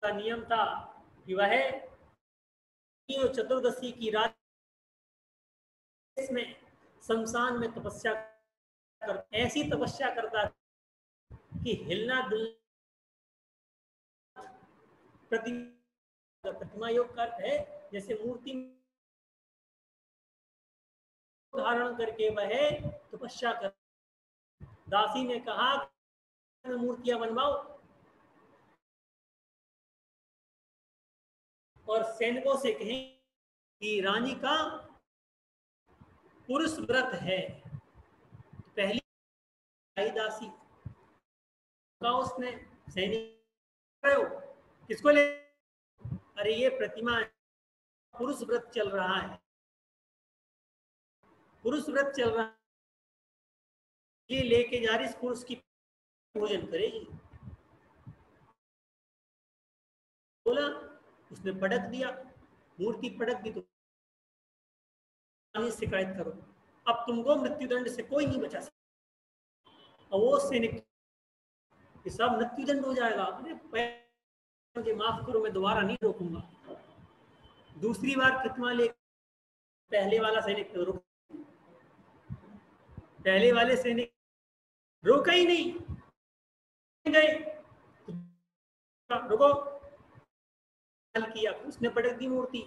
का नियम था कि वह चतुर्दशी की रात में शमशान में तपस्या कर, ऐसी तपस्या करता कि हिलना डुलना, प्रतिमा योग का अर्थ है जैसे मूर्ति धारण करके वह तपस्या कर। दासी ने कहा मूर्तियां बनवाओ, और सैनिकों से कहें कि रानी का पुरुष व्रत है। पहली दासी का उसने सैनिक किसको ले, अरे ये प्रतिमा पुरुष व्रत चल रहा है, पुरुष व्रत चल रहा है, ये लेके जा रही, इस पुरुष की पूजन करेगी। बोला, उसने पटक दिया, मूर्ति पटक दी, तो शिकायत करो, अब तुमको मृत्युदंड से कोई नहीं बचा सकता। और वो सैनिक सब मृत्युदंड हो जाएगा, मुझे माफ करो, मैं दोबारा नहीं रोकूंगा। दूसरी बार प्रतिमा ले, पहले वाला सैनिक तो रुक, पहले वाले सैनिक रोका ही नहीं, गए रुको, किया, उसने पटक दी मूर्ति,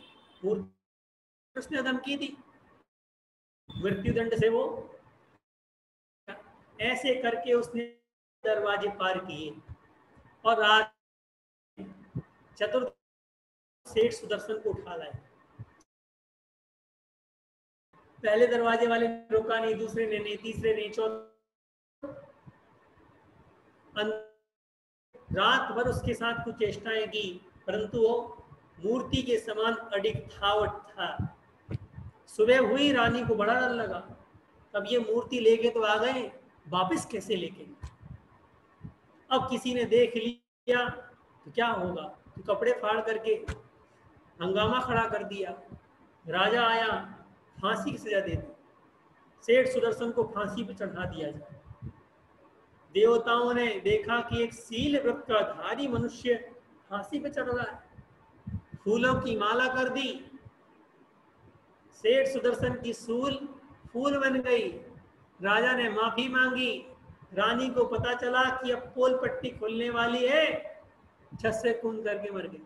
उसने धमकी दी मृत्युदंड से। वो ऐसे करके उसने दरवाजे पार किए और रात चतुर्थ सेठ सुदर्शन को उठा लाए। पहले दरवाजे वाले ने रोका नहीं, दूसरे ने नहीं, तीसरे ने, चौथे। रात भर उसके साथ कुछ चेष्टाएं की, परंतु वो मूर्ति के समान अडिग था। सुबह हुई, रानी को बड़ा डर लगा, तब ये मूर्ति लेके तो आ गए, वापस कैसे लेके, अब किसी ने देख लिया तो क्या होगा, तो कपड़े फाड़ करके हंगामा खड़ा कर दिया। राजा आया, फांसी की सजा दे दी, सेठ सुदर्शन को फांसी पर चढ़ा दिया जाए। देवताओं ने देखा कि एक सील व्रत का धारी मनुष्य फांसी पे चढ़ रहा है, फूलों की माला कर दी, सेठ सुदर्शन की सूल फूल बन गई। राजा ने माफी मांगी, रानी को पता चला कि अब पोल पट्टी खुलने वाली है, छत से कूद करके मर गई।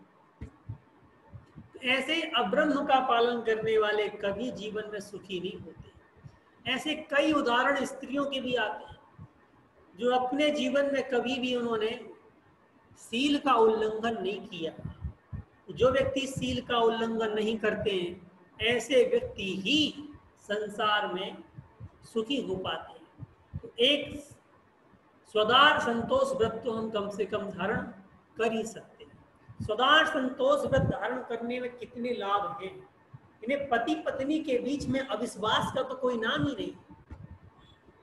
ऐसे अब्रह्म का पालन करने वाले कभी जीवन में सुखी नहीं होते। ऐसे कई उदाहरण स्त्रियों के भी आते हैं जो अपने जीवन में कभी भी उन्होंने सील का उल्लंघन नहीं किया। जो व्यक्ति सील का उल्लंघन नहीं करते हैं, ऐसे व्यक्ति ही संसार में सुखी हो पाते हैं। तो एक स्वदार संतोष व्रत तो हम कम से कम धारण कर ही सकते हैं। स्वदार संतोष व्रत धारण करने में कितने लाभ हैं। इन्हें पति पत्नी के बीच में अविश्वास का तो कोई नाम ही नहीं।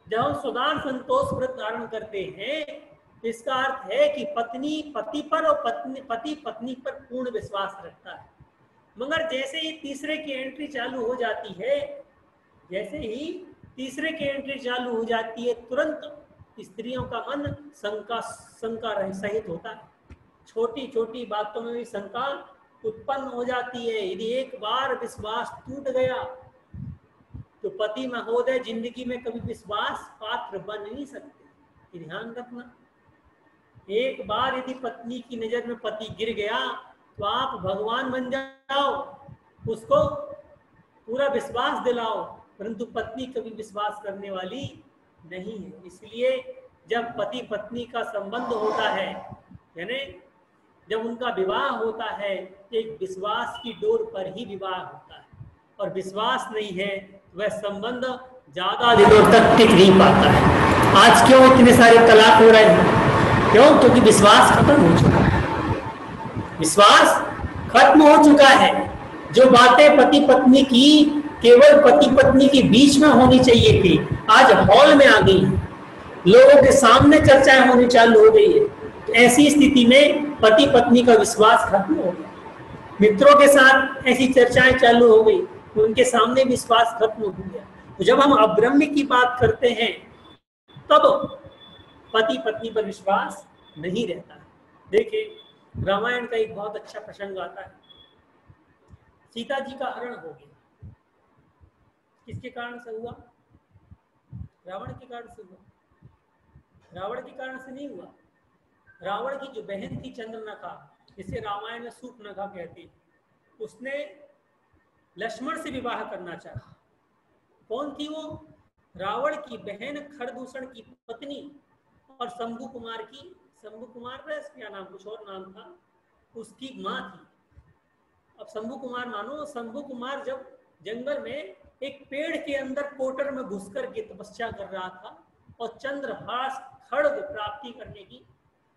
जब हम स्वदार संतोष व्रत धारण करते हैं, इसका अर्थ है कि पत्नी पति पर और पति पत्नी पर पूर्ण विश्वास रखता है। मगर जैसे ही तीसरे की एंट्री चालू हो जाती है, जैसे ही तीसरे की एंट्री चालू हो जाती है, तुरंत स्त्रियों का मन शंका सहित होता है। छोटी छोटी बातों में भी शंका उत्पन्न हो जाती है। यदि एक बार विश्वास टूट गया तो पति महोदय जिंदगी में कभी विश्वास पात्र बन नहीं सकते। ध्यान रखना, एक बार यदि पत्नी की नजर में पति गिर गया तो आप भगवान बन जाओ, उसको पूरा विश्वास दिलाओ, परंतु पत्नी कभी विश्वास करने वाली नहीं है। इसलिए जब पति पत्नी का संबंध होता है, यानी जब उनका विवाह होता है, एक विश्वास की डोर पर ही विवाह होता है। और विश्वास नहीं है, वह संबंध ज्यादा दिनों तक टिक नहीं पाता है। आज क्यों इतने सारे तलाक हो रहे हैं? क्यों? क्योंकि विश्वास खत्म हो चुका है। विश्वास खत्म हो चुका है। जो बातें पति पत्नी की केवल पति पत्नी के बीच में होनी चाहिए थी, आज हॉल में आ गई, लोगों के सामने चर्चाएं होनी चालू हो गई है। तो ऐसी स्थिति में पति पत्नी का विश्वास खत्म हो गया। मित्रों के साथ ऐसी चर्चाएं चालू हो गई, उनके सामने विश्वास खत्म हो गया। तो जब हम अब्रह्म की बात करते हैं तब पति पत्नी पर विश्वास नहीं रहता। देखिए, रामायण का एक बहुत अच्छा प्रसंग आता है। सीता जी का हरण हो गया। किसके कारण से हुआ? रावण के कारण से हुआ। रावण के कारण से नहीं हुआ। रावण की जो बहन थी चंद्रनखा, जिसे रामायण में सूर्पनखा कहते हैं, उसने लक्ष्मण से विवाह करना चाहा। कौन थी वो? रावण की बहन खरदूषण की पत्नी और शंभु कुमार की, शंभु कुमार था क्या नाम, कुछ और नाम था, उसकी माँ थी। अब शंभु कुमार मानो, शंभु कुमार जब जंगल में एक पेड़ के अंदर कोटर में घुस करके तपस्या कर रहा था और चंद्रहास खड्ग प्राप्ति करने की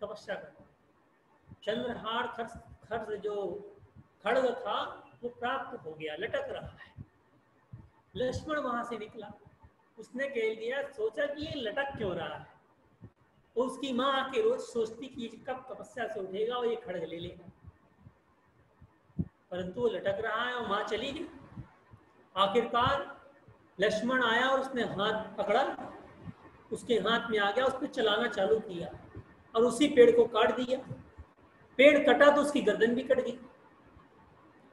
तपस्या कर रहा था। चंद्रहार खड्ग जो खड्ग था वो प्राप्त हो गया, लटक रहा है। लक्ष्मण वहां से निकला, उसने कह दिया, सोचा कि ये लटक क्यों रहा है। उसकी माँ आके रोज सोचती कि कब तपस्या से उठेगा और ये खड्ग ले लेगा, परंतु वो लटक रहा है और माँ चली गई। आखिरकार लक्ष्मण आया और उसने हाथ पकड़ा, उसके हाथ में आ गया, उसने चलाना चालू किया और उसी पेड़ को काट दिया। पेड़ कटा तो उसकी गर्दन भी कट गई।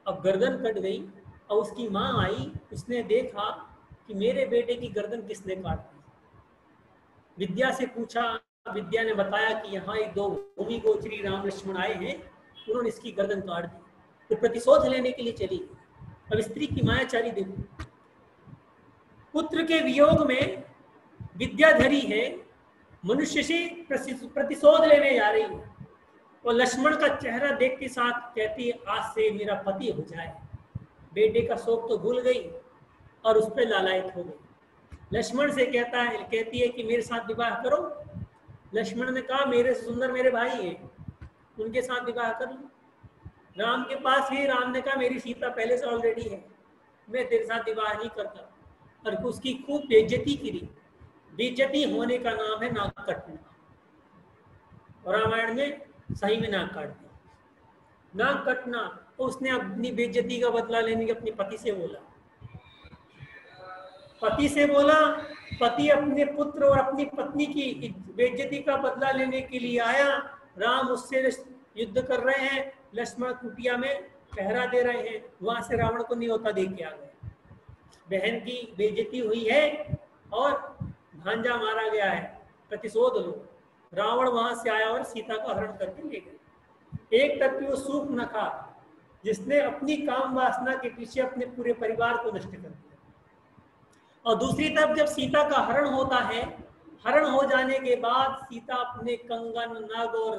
अब गर्दन कट गई और उसकी माँ आई, उसने देखा कि मेरे बेटे की गर्दन किसने काट दी। विद्या से पूछा, विद्या ने बताया कि यहाँ एक दो भूमि गोचरी राम लक्ष्मण आए हैं, उन्होंने इसकी गर्दन काट दी। तो प्रतिशोध लेने के लिए चली। अब स्त्री की मायाचारी देखो, पुत्र के वियोग में विद्याधरी है, मनुष्य से प्रतिशोध लेने जा रही है और लक्ष्मण का चेहरा देख के साथ कहती है, आज से मेरा पति हो जाए। बेटे का शोक तो भूल गई और उस पर लालायित हो गई। लक्ष्मण से कहती है कि मेरे साथ विवाह करो। लक्ष्मण ने कहा, मेरे से सुंदर मेरे भाई हैं, उनके साथ विवाह कर लो। राम के पास ही, राम ने कहा मेरी सीता पहले से ऑलरेडी है, मैं तेरे साथ विवाह नहीं करता। और उसकी खूब बेइज्जती की। बेइज्जती होने का नाम है नाक कटना, और रामायण में सही में नाक काट दिया। नाक कटना, तो उसने अपनी बेइज्जती का बदला लेने के अपने पति से बोला। पति अपने पुत्र और अपनी पत्नी की बेइज्जती का बदला लेने के लिए आया। राम उससे युद्ध कर रहे हैं, लक्ष्मण कुटिया में पहरा दे रहे हैं। वहां से रावण को नहीं होता देख के आ गए। बहन की बेइज्जती हुई है और भांजा मारा गया है, प्रतिशोध लो। रावण वहां से आया और सीता का हरण करके ले गए। एक तरफ वो सूर्पनखा, जिसने अपनी काम वासना के पीछे अपने पूरे परिवार को नष्ट कर दिया, और दूसरी तरफ जब सीता का हरण होता है, हरण हो जाने के बाद सीता अपने कंगन, नग और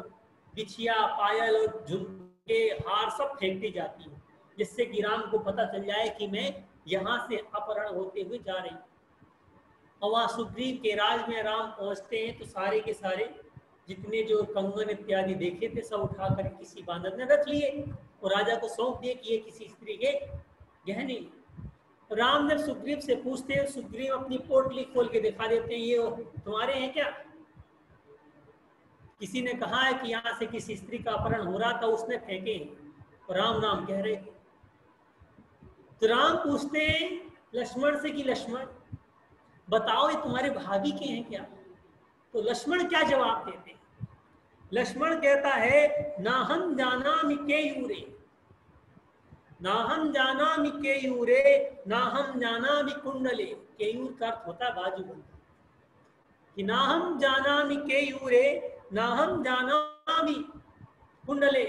बिछिया, पायल और झुमके, हार सब फेंकती जाती है, जिससे कि राम को पता चल जाए कि मैं यहाँ से अपहरण होते हुए जा रही हूँ। और वहाँ सुग्रीव के राज में राम पहुँचते हैं तो सारे के सारे जितने जो कंगन इत्यादि देखे थे सब उठाकर किसी बांदर ने रख लिए और राजा को सौंप दिए कि ये किसी स्त्री के गहने। राम जब सुग्रीव से पूछते हैं, सुग्रीव अपनी पोटली खोल के दिखा देते हैं, ये तुम्हारे हैं क्या? किसी ने कहा है कि यहाँ से किसी स्त्री का अपहरण हो रहा था, उसने फेंके हैं। राम नाम कह रहे थे। तो राम पूछते हैं लक्ष्मण से कि लक्ष्मण बताओ, ये तुम्हारे भाभी के हैं क्या? तो लक्ष्मण क्या जवाब देते हैं? लक्ष्मण कहता है, नाहम जानामि केयूरे, नाहम जानामि केयूरे, नाहम जानामि कुंडले। केयूर का अर्थ होता है बाजूबंद। कि नाहम जानामि केयूरे, नाहम जानामि कुंडले,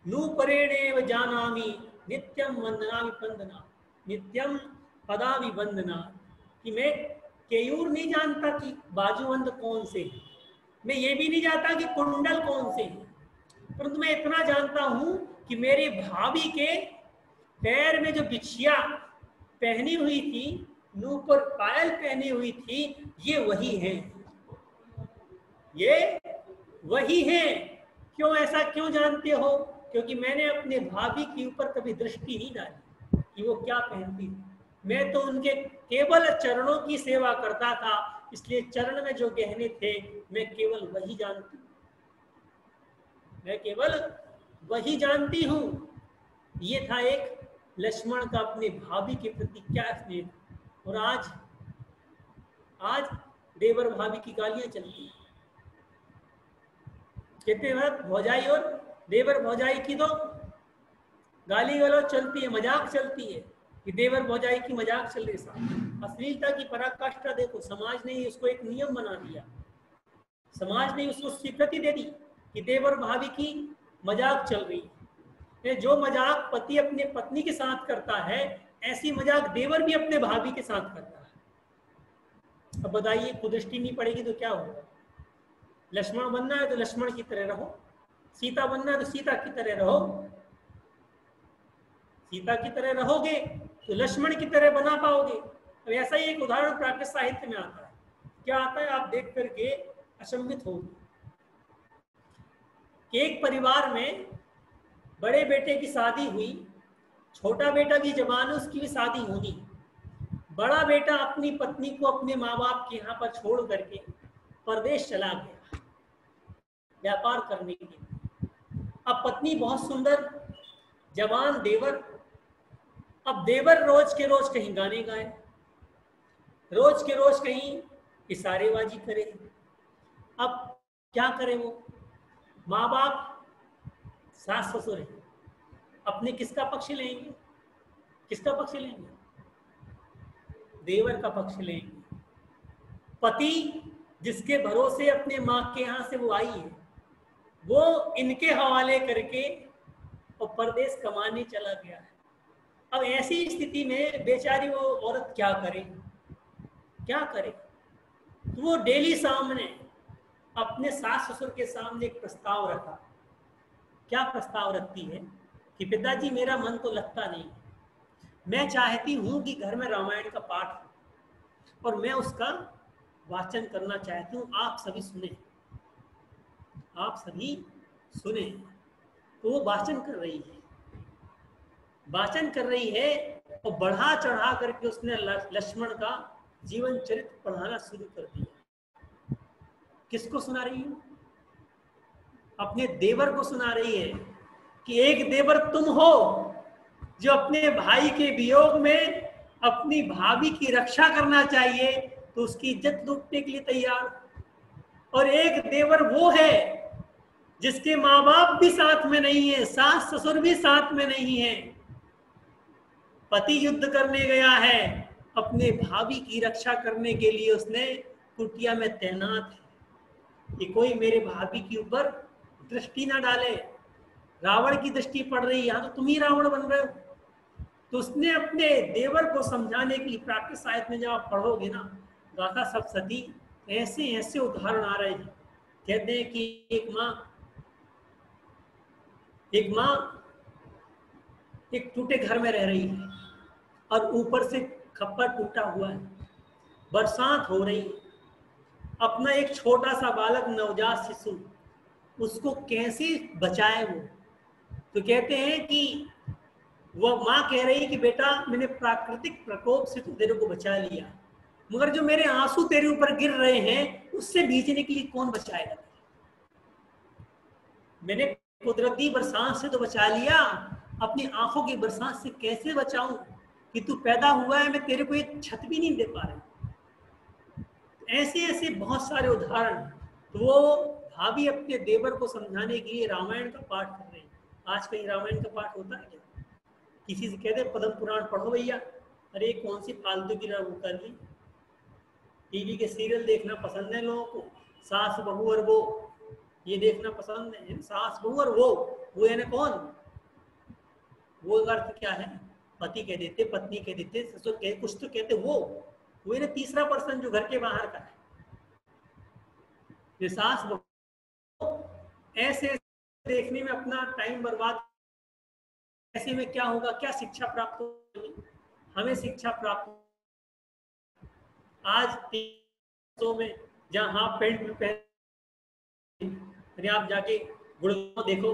नूपरेणेव जानामि नित्यम वंदनामि पंदना, नित्यम पदामि वंदना। कि मैं केयूर नहीं जानता कि बाजूबंद कौन से है, मैं ये भी नहीं जानता कि कुंडल कौन से है, परंतु मैं इतना जानता हूं कि मेरे भाभी के पैर में जो बिछिया पहनी हुई थी, नूपुर पायल पहनी हुई थी, ये वही है। ये वही है। क्यों ऐसा क्यों जानते हो? क्योंकि मैंने अपने भाभी के ऊपर कभी दृष्टि नहीं डाली कि वो क्या पहनती थी। मैं तो उनके केवल चरणों की सेवा करता था, इसलिए चरण में जो गहने थे मैं केवल वही जानती हूँ, मैं केवल वही जानती हूँ। ये था एक लक्ष्मण का अपने भाभी के प्रति क्या स्नेह। और आज आज देवर भाभी की गालियां चलती हैं। कहते वक्त भौजाई और देवर भौजाई की तो गाली गलौज चलती है, मजाक चलती है कि देवर भौजाई की मजाक चल रही है। अश्लीलता की पराकाष्ठा देखो, समाज ने उसको एक नियम बना दिया, समाज ने उसको स्वीकृति दे दी कि देवर भाभी की मजाक चल रही है। जो मजाक पति अपने पत्नी के साथ करता है, ऐसी मजाक देवर भी अपने भाभी के साथ करता है। अब बताइए, कुदृष्टि नहीं पड़ेगी तो क्या होगा? लक्ष्मण बनना है तो लक्ष्मण की तरह रहो, सीता बनना है तो सीता की तरह रहो, सीता की तरह रहोगे तो लक्ष्मण की तरह बना पाओगे। अब ऐसा ही एक उदाहरण प्राकृत साहित्य में आता है। क्या आता है आप देख करके अचंभित होंगे कि एक परिवार में बड़े बेटे की शादी हुई, छोटा बेटा भी जवान है, उसकी भी शादी होनी। बड़ा बेटा अपनी पत्नी को अपने माँ बाप के यहाँ पर छोड़ करके परदेश चला गया व्यापार करने के लिए। अब पत्नी बहुत सुंदर, जवान देवर। अब देवर रोज के रोज कहीं गाने गाए, रोज के रोज कहीं इशारेबाजी करे। अब क्या करे वो? माँ बाप सास ससुर है, अपने किसका पक्ष लेंगे? किसका पक्ष लेंगे? देवर का पक्ष लेंगे। पति जिसके भरोसे अपने माँ के यहाँ से वो आई है, वो इनके हवाले करके और परदेश कमाने चला गया है। अब ऐसी स्थिति में बेचारी वो औरत क्या करे? क्या करे? तो वो डेली सामने अपने सास ससुर के सामने एक प्रस्ताव रखा। क्या प्रस्ताव रखती है कि पिताजी मेरा मन तो लगता नहीं, मैं चाहती हूं कि घर में रामायण का पाठ हो और मैं उसका वाचन करना चाहती हूँ, आप सभी सुने, आप सभी सुने। तो वो वाचन कर रही है, वाचन कर रही है और बढ़ा चढ़ा करके उसने लक्ष्मण का जीवन चरित्र पढ़ाना शुरू कर दिया। किसको सुना रही है? अपने देवर को सुना रही है कि एक देवर तुम हो जो अपने भाई के वियोग में अपनी भाभी की रक्षा करना चाहिए तो उसकी इज्जत लूटने के लिए तैयार, और एक देवर वो है जिसके माँ बाप भी साथ में नहीं है, सास ससुर भी साथ में नहीं है, पति युद्ध करने गया है, अपने भाभी की रक्षा करने के लिए उसने कुटिया में तैनात है कि कोई मेरे भाभी के ऊपर दृष्टि ना डाले। रावण की दृष्टि पड़ रही है, यहाँ तो तुम ही रावण बन रहे हो। तो उसने अपने देवर को समझाने के लिए, प्राकृत साहित्य में जब आप पढ़ोगे ना गाथा सप्तशती, ऐसे ऐसे उदाहरण आ रहे हैं। कहते हैं कि एक माँ एक टूटे घर में रह रही है और ऊपर से खप्पर टूटा हुआ है, बरसात हो रही है, अपना एक छोटा सा बालक नवजात शिशु, उसको कैसे बचाए वो? तो कहते हैं कि वो माँ कह रही कि बेटा मैंने प्राकृतिक प्रकोप से तो तेरे को बचा लिया, मगर जो मेरे आंसू तेरे ऊपर गिर रहे हैं उससे भीजने के लिए कौन बचाएगा? मैंने कुदरती बरसात से तो बचा लिया, अपनी आंखों की बरसात से कैसे बचाऊं कि तू पैदा हुआ है, मैं तेरे को एक छत भी नहीं दे पा रही। ऐसे ऐसे बहुत सारे उदाहरण। तो वो भाभी अपने देवर को समझाने के लिए रामायण का पाठ कर रही है। आज कहीं रामायण का पाठ होता है क्या? किसी से कहते पद्म पुराण पढ़ो भैया, अरे कौन सी फालतू की कर ली। टीवी के सीरियल देखना पसंद है लोगों को, सास बहू और वो ये देखना पसंद है। सास बहू और वो यानी कौन? वो अर्थ क्या है? पति कह देते, पत्नी कह देते, ससुर कह, कुछ तो कहते वो यानी तीसरा पर्सन जो घर के बाहर का है। ये सास बहू ऐसे देखने में अपना टाइम बर्बाद, ऐसे में क्या होगा? क्या शिक्षा प्राप्त होगी? हमें शिक्षा प्राप्त आज में जहां हाफ पैंट में पहन यानी आप जाके गुड़गांव देखो,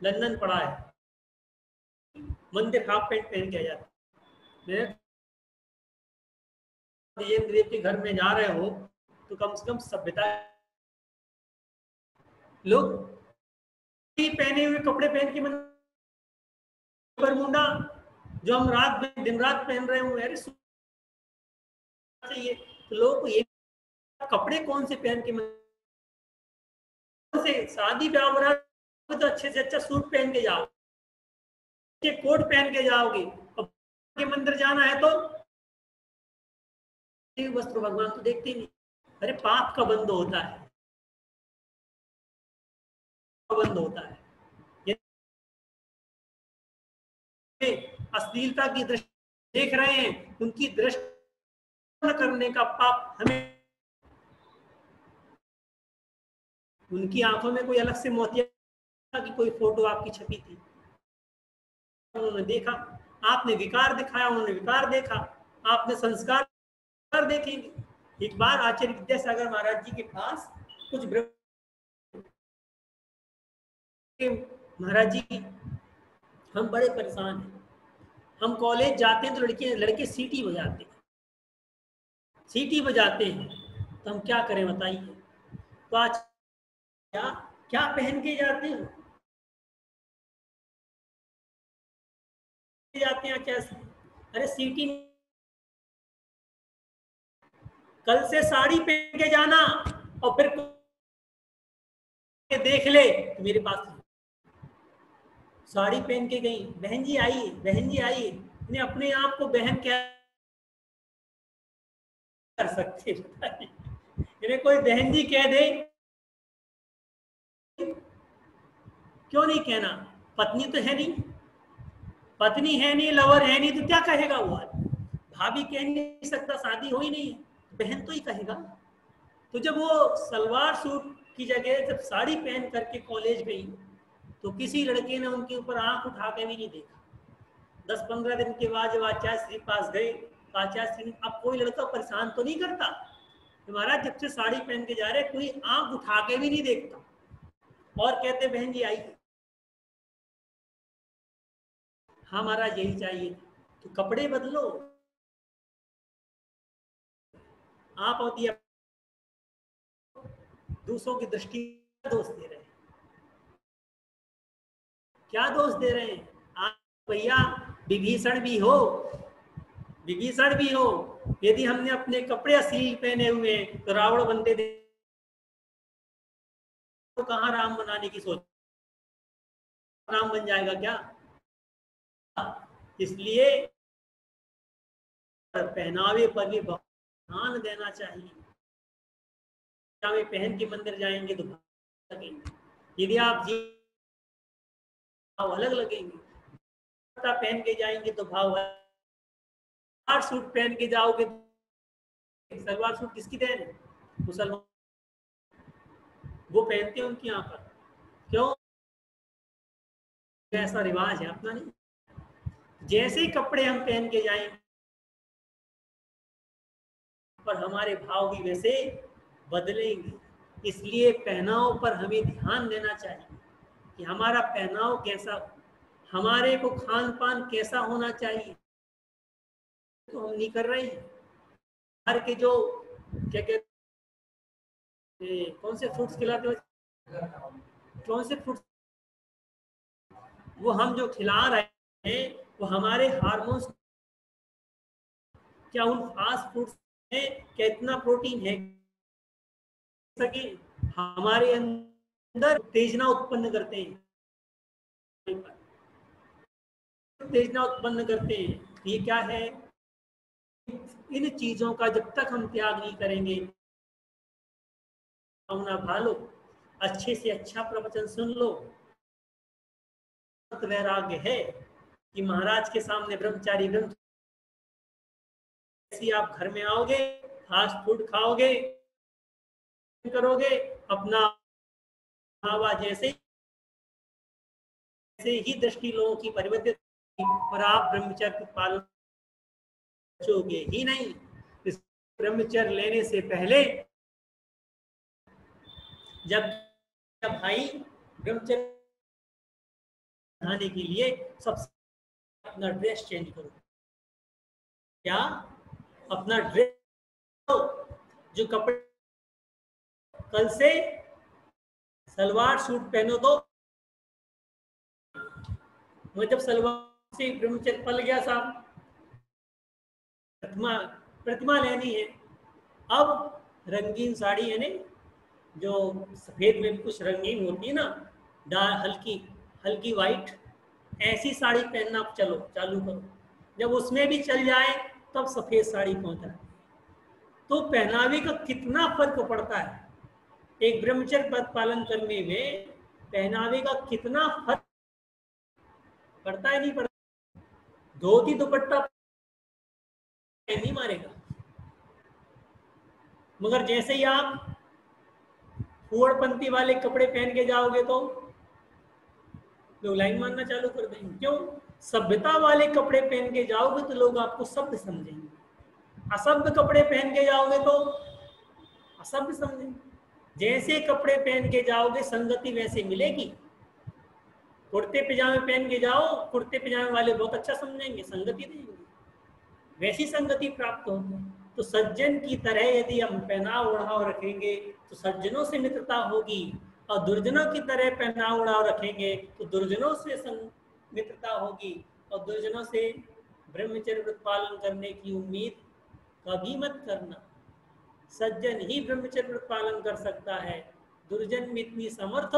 लंदन पड़ा है, मंदिर हाफ पैंट पहन के आ जाता है। देव के घर में जा रहे हो तो कम से कम सभ्यता, लोग पहने हुए कपड़े पहन के बरमूडा जो हम रात में दिन रात पहन रहे हो, अरे चाहिए तो लोगों को ये कपड़े कौन से पहन के से शादी ब्याह तो अच्छे से अच्छा सूट पहन के जाओ, कोट पहन के जाओगे, के मंदिर जाना है तो वस्त्र भगवान तो देखते नहीं। अरे पाप का बंद होता है, बंद होता है। अश्लीलता की दृष्टि देख रहे हैं, उनकी दृष्टि करने का पाप हमें, उनकी आंखों में कोई अलग से मोतिया की कोई फोटो आपकी छपी थी, उन्होंने देखा, आपने विकार दिखाया, उन्होंने विकार देखा, आपने संस्कार देखेंगे। एक बार आचार्य विद्यासागर महाराज जी के पास कुछ महाराज जी हम बड़े परेशान हैं, हम कॉलेज जाते हैं तो लड़के सीटी बजाते हैं, सीटी बजाते हैं तो हम क्या करें बताइए। तो आज क्या पहन के जाते हैं, जाते हैं कैसे? अरे सीटी, कल से साड़ी पहन के जाना और फिर देख ले तो मेरे पास साड़ी पहन के गई, बहन जी आई, बहन जी आई, इन्हें अपने आप को बहन क्या कर सकते, इन्हें कोई बहन जी कह दे, क्यों नहीं कहना? पत्नी तो है नहीं, पत्नी है नहीं, लवर है नहीं, तो क्या कहेगा वो? भाभी कह नहीं सकता, शादी हो ही नहीं, बहन तो ही कहेगा। तो जब वो सलवार सूट की जगह जब साड़ी पहन करके कॉलेज गई तो किसी लड़के ने उनके ऊपर आंख उठा के भी नहीं देखा। 10-15 दिन के बाद जब आचार्य श्री पास गए तो आचार्य श्री, अब कोई लड़का परेशान तो नहीं करता महाराज, जब से साड़ी पहन के जा रहे कोई आंख उठा के भी नहीं देखता, और कहते बहन जी आई। हाँ महाराज यही चाहिए, तो कपड़े बदलो। आप होती है दूसरों की दृष्टि दोष दे रहे हैं, क्या दोष दे रहे हैं आप? भैया विभीषण भी हो, विभीषण भी हो, यदि हमने अपने कपड़े अश्लील पहने हुए तो रावण बनते थे, तो कहाँ राम बनाने की सोच, राम बन जाएगा क्या? इसलिए पहनावे पर भी ध्यान देना चाहिए। पहन के मंदिर जाएंगे तो यदि आप भाव अलग लगेंगे, पहन के जाएंगे तो भाव, सलवार सूट पहन के जाओगे, सलवार सूट किसकी देन है? मुसलमान वो पहनते हैं उनकी यहाँ पर, क्यों? ऐसा रिवाज है, अपना नहीं। जैसे कपड़े हम पहन के जाएंगे पर हमारे भाव भी वैसे बदलेंगे। इसलिए पहनाव पर हमें ध्यान देना चाहिए कि हमारा पहनाव कैसा, हमारे को खान पान कैसा होना चाहिए, तो हम नहीं कर रहे हैं। हर के जो क्या कहते, कौन से फ्रूट्स खिलाते हो, कौन से फ्रूट्स वो हम जो खिला रहे हैं वो हमारे हार्मोन्स, क्या उन फास्ट फूड्स में क्या इतना प्रोटीन है सके हमारे अंदर उत्तेजना उत्पन्न करते हैं, उत्तेजना उत्पन्न करते हैं। ये क्या है? इन चीजों का जब तक हम त्याग नहीं करेंगे, भालो अच्छे से अच्छा प्रवचन सुन लो। वैराग्य है कि महाराज के सामने ब्रह्मचारी आप घर में आओगे, फास्ट फूड खाओगे, करोगे, अपना हवा जैसे ही दृष्टि लोगों की परिवर्तित और आप ब्रह्मचर्य पालन बचोगे ही नहीं। इस ब्रह्मचर्य लेने से पहले जब भाई ब्रह्मचर्य खाने के लिए सबसे अपना ड्रेस चेंज करो। क्या? अपना ड्रेस, जो कपड़े कल से सलवार सूट पहनो तो मैं जब सलवार से ब्रह्मचर्य पल गया साहब, प्रतिमा प्रतिमा लेनी है। अब रंगीन साड़ी यानी जो सफेद में भी कुछ रंगीन होती है ना, हल्की हल्की वाइट, ऐसी साड़ी पहनना चलो चालू करो। जब उसमें भी चल जाए तब सफेद साड़ी पहुंचा। तो पहनावे का कितना फर्क पड़ता है, एक ब्रह्मचर्य पद पालन करने में पहनावे का कितना फर्क पड़ता है, नहीं पड़ता? धोती दुपट्टा नहीं मारेगा, मगर जैसे ही आप फुअड़पंथी वाले कपड़े पहन के जाओगे तो लोग लाइन मारना चालू कर देंगे। क्यों? सभ्यता वाले कपड़े पहन के जाओगे तो लोग आपको सभ्य समझेंगे, असभ्य कपड़े पहन के जाओगे तो असभ्य समझेंगे। जैसे कपड़े पहन के जाओगे संगति वैसे मिलेगी। कुर्ते पजामे पहन के जाओ, कुर्ते पजामे वाले बहुत अच्छा समझेंगे, संगति देंगे, वैसी संगति प्राप्त होगी। तो सज्जन की तरह यदि हम पहनाव ओढ़ाव रखेंगे तो सज्जनों से मित्रता होगी, और दुर्जनों की तरह पहनाव ओढ़ाव रखेंगे तो दुर्जनों से मित्रता होगी, और दुर्जनों से ब्रह्मचर्य व्रत पालन करने की उम्मीद कभी मत करना। सज्जन ही ब्रह्मचर्य व्रत पालन कर सकता है, दुर्जन में इतनी समर्थ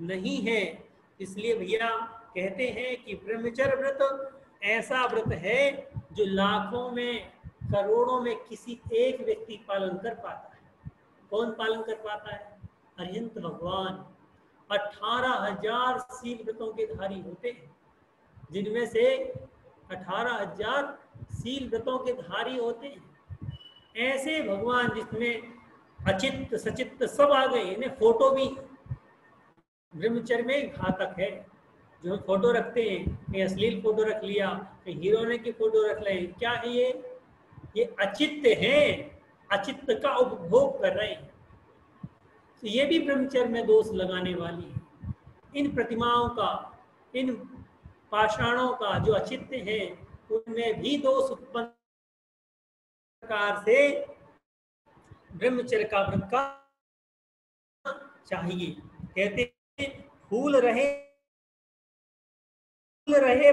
नहीं है। इसलिए भैया कहते हैं कि ब्रह्मचर्य व्रत ऐसा व्रत है जो लाखों में करोड़ों में किसी एक व्यक्ति पालन कर पाता है। कौन पालन कर पाता है? अरिहंत भगवान 18,000 शील व्रतों के धारी होते हैं, जिनमें से 18,000 शील व्रतों के धारी होते हैं। ऐसे भगवान जिसमें अचित्त सचित्त सब आ गए, इन्हें फोटो भी ब्रह्मचर्य में घातक है। जो हम फोटो रखते हैं, कहीं अश्लील फोटो रख लिया, कहीं हीरोने की फोटो रख लें, क्या है ये अचित्त है, अचित्त का उपभोग कर रहे हैं। तो ये भी ब्रह्मचर्य में दोष लगाने वाली है। इन प्रतिमाओं का, इन पाषाणों का जो अचित्त है उनमें भी दोष उत्पन्न प्रकार से ब्रह्मचर्य का व्रत का चाहिए। कहते हैं फूल रहे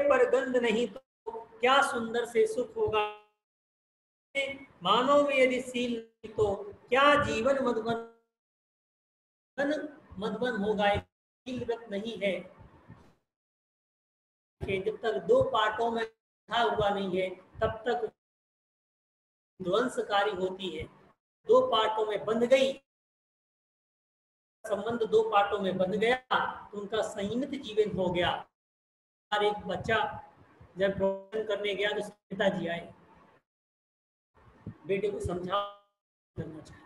पर गंध नहीं तो क्या सुंदर से सुख होगा, मानव में यदि सील नहीं तो क्या जीवन मधुबन होगा। सील व्रत नहीं है कि जब तक दो पार्टों में हुआ नहीं है तब तक ध्वंसकारी होती है। दो पार्टों में बंध गई, संबंध दो पार्टों में बंध गया तो उनका संयमित जीवन हो गया। और एक बच्चा जब भोजन करने गया तो उसके पिताजी आए, बेटे को समझा करना चाहता,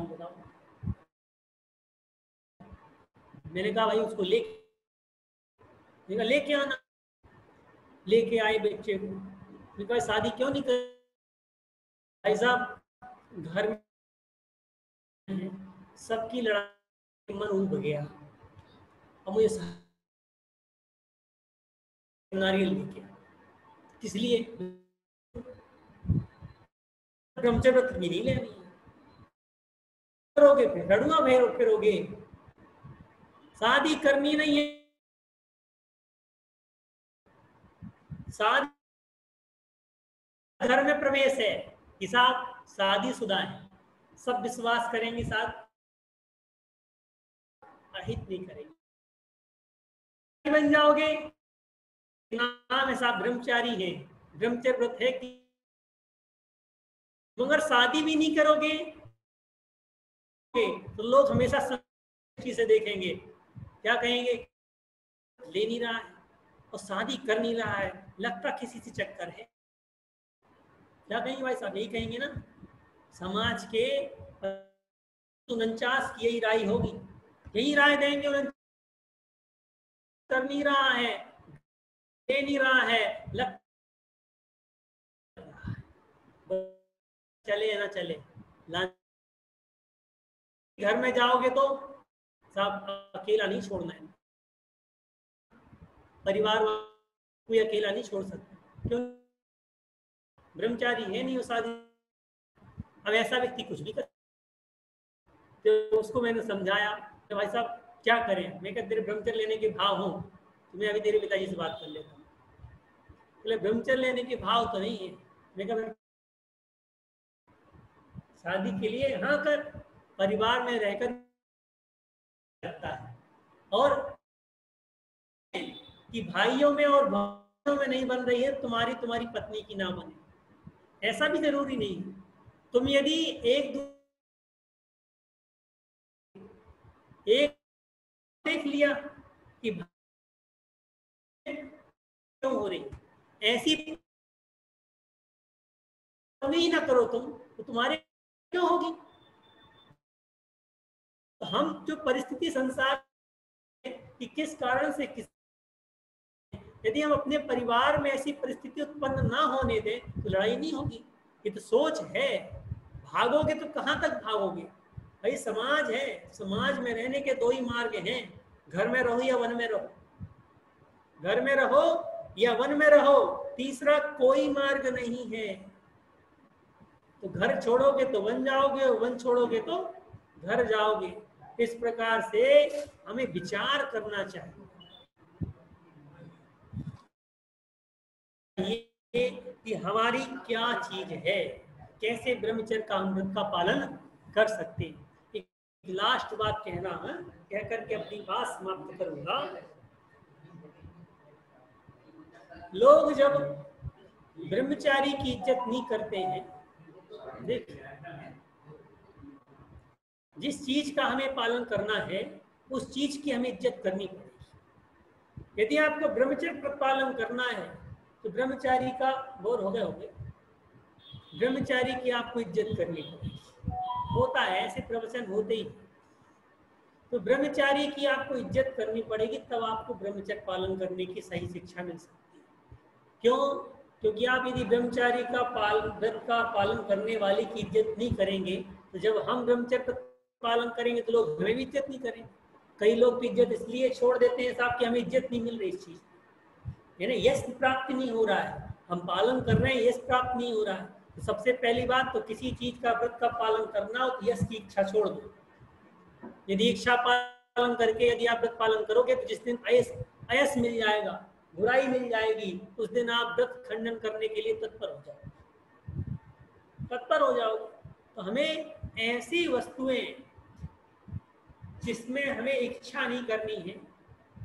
बताओ। मैंने कहा भाई उसको लेके आना। लेके आए बच्चे को, मैंने कहा शादी क्यों नहीं कर? भाई साहब घर में सबकी लड़ाई, मन उब गया, अब मुझे नारियल लेके किस लिए? ब्रह्मचर्य व्रत भी नहीं लेनी करोगे फिर लड़ूंगा फिरोगे, शादी करनी नहीं है। शादी घर में प्रवेश है कि साथ शादीशुदा है, सब विश्वास करेंगे, साथ अहित नहीं करेंगे। बन जाओगे नाम है साहब ब्रह्मचारी है, ब्रह्मचर्य व्रत है कि, मगर शादी भी नहीं करोगे तो लोग हमेशा दृष्टि से देखेंगे, क्या कहेंगे? ले नहीं रहा है और शादी कर नहीं रहा है, लगता किसी से चक्कर है। क्या कहेंगे भाई साहब? यही कहेंगे ना, समाज के 49 की यही राय होगी, यही राय देंगे। कर नहीं रहा है, दे नहीं रहा है, लग चले ना चले, घर में जाओगे तो साहब अकेला नहीं छोड़ना है, परिवार कोई अकेला नहीं छोड़ सकता, क्यों? ब्रह्मचारी है नहीं वो शादी। अब ऐसा व्यक्ति कुछ भी कर, तो उसको मैंने समझाया कि भाई साहब क्या करें, मैं कहते तेरे ब्रह्मचर्य लेने के भाव हो तो मैं अभी तेरे पिताजी से बात कर लेता हूँ। बोले ब्रह्मचर्य लेने के भाव तो नहीं है। मैं कहा शादी के लिए हाँ कर, परिवार में रहकर करता है, और कि भाइयों में और भाइयों में नहीं बन रही है, तुम्हारी पत्नी की ना बने, ऐसा भी जरूरी नहीं है। तुम यदि एक देख लिया कि क्यों हो रही, ऐसी नहीं ना करो तुम, तो तुम्हारे क्यों होगी। तो हम जो परिस्थिति संसार कि किस कारण से किस, यदि हम अपने परिवार में ऐसी परिस्थिति उत्पन्न ना होने दें तो लड़ाई नहीं होगी। ये तो सोच है, भागोगे तो कहाँ तक भागोगे भाई, समाज है, समाज में रहने के दो ही मार्ग हैं, घर में रहो या वन में रहो, घर में रहो या वन में रहो, तीसरा कोई मार्ग नहीं है। तो घर छोड़ोगे तो वन जाओगे, वन छोड़ोगे तो घर जाओगे। इस प्रकार से हमें विचार करना चाहिए कि हमारी क्या चीज है, कैसे ब्रह्मचर्य का अमृत का पालन कर सकते हैं। एक लास्ट बात कहना है, कह करके अपनी बात समाप्त करूंगा। लोग जब ब्रह्मचारी की इज्जत नहीं करते हैं, जिस चीज का हमें पालन करना है उस चीज की हमें इज्जत करनी पड़ेगी। यदि आपको ब्रह्मचर्य का पालन करना है तो ब्रह्मचारी का बोर हो गए ब्रह्मचारी की आपको इज्जत करनी पड़ेगी। होता है ऐसे प्रवचन होते ही, तो ब्रह्मचारी की आपको इज्जत करनी पड़ेगी, तब आपको ब्रह्मचर्य पालन करने की सही शिक्षा मिल सकती है। क्यों? क्योंकि आप यदि ब्रह्मचारी का व्रत का पालन करने वाले की इज्जत नहीं करेंगे, तो जब हम ब्रह्मचर्य पालन करेंगे तो लोग हमें भी इज्जत नहीं करेंगे। कई लोग तो इज्जत इसलिए छोड़ देते हैं साहब कि हमें इज्जत नहीं मिल रही, इस चीज यानी यश प्राप्त नहीं हो रहा है, हम पालन कर रहे हैं, यश प्राप्त नहीं हो रहा है। तो सबसे पहली बात तो किसी चीज का व्रत का पालन करना हो तो यश की इच्छा छोड़ दो। यदि इच्छा पालन करके यदि आप व्रत पालन करोगे तो जिस दिन अयस मिल जाएगा, बुराई मिल जाएगी, उस दिन आप व्रत खंडन करने के लिए तत्पर हो जाओगे। तो हमें ऐसी वस्तुएं जिसमें हमें इच्छा नहीं करनी है,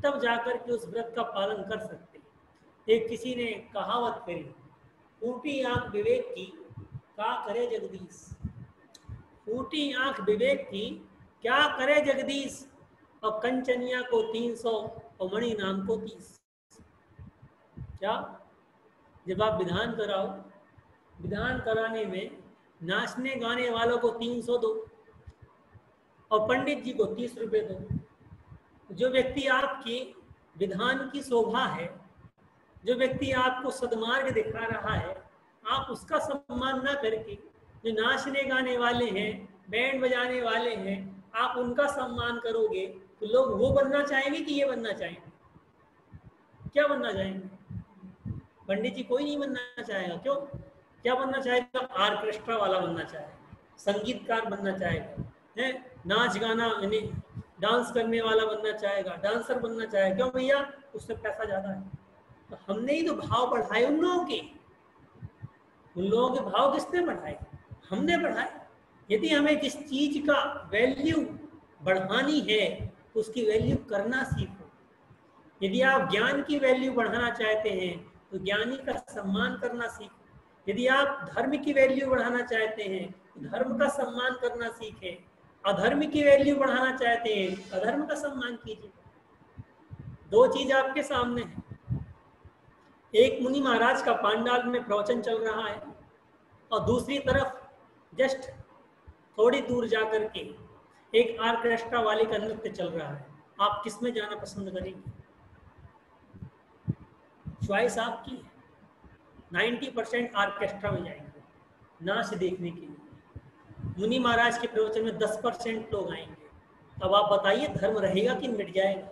तब जाकर के उस व्रत का पालन कर सकते हैं। एक किसी ने कहावत करी, फूटी आंख विवेक की क्या करे जगदीश, फूटी आंख विवेक की क्या करे जगदीश, और कंचनिया को 300 और मणि नाम को 30। क्या? जब आप विधान कराओ, विधान कराने में नाचने गाने वालों को 300 दो और पंडित जी को 30 रुपए दो। जो व्यक्ति आपकी विधान की शोभा है, जो व्यक्ति आपको सद्मार्ग दिखा रहा है, आप उसका सम्मान ना करके जो नाचने गाने वाले हैं, बैंड बजाने वाले हैं, आप उनका सम्मान करोगे तो लोग वो बनना चाहेंगे कि ये बनना चाहेंगे? क्या बनना चाहेंगे? पंडित जी कोई नहीं बनना चाहेगा। क्यों? क्या बनना चाहेगा? ऑर्केस्ट्रा वाला बनना चाहेगा, संगीतकार बनना चाहेगा, है नाच गाना यानी डांस करने वाला बनना चाहेगा, डांसर बनना चाहेगा। क्यों भैया? उससे पैसा ज्यादा है। तो हमने ही तो भाव बढ़ाए उन लोगों के भाव किसने बढ़ाए? हमने बढ़ाए। यदि हमें जिस चीज का वैल्यू बढ़ानी है तो उसकी वैल्यू करना सीखो। यदि आप ज्ञान की वैल्यू बढ़ाना चाहते हैं तो ज्ञानी का सम्मान करना सीखें। यदि आप धर्म की वैल्यू बढ़ाना चाहते हैं तो धर्म का सम्मान करना सीखें। अधर्म की वैल्यू बढ़ाना चाहते हैं अधर्म का सम्मान कीजिए। दो चीज आपके सामने है। एक मुनि महाराज का पांडाल में प्रवचन चल रहा है और दूसरी तरफ जस्ट थोड़ी दूर जाकर के एक ऑर्केस्ट्रा वाले का नृत्य चल रहा है। आप किस में जाना पसंद करेंगे? चॉइस आपकी है। 90% ऑर्केस्ट्रा में जाएंगे नाच देखने के लिए, मुनि महाराज के प्रवचन में 10% लोग आएंगे। अब आप बताइए धर्म रहेगा कि मिट जाएगा?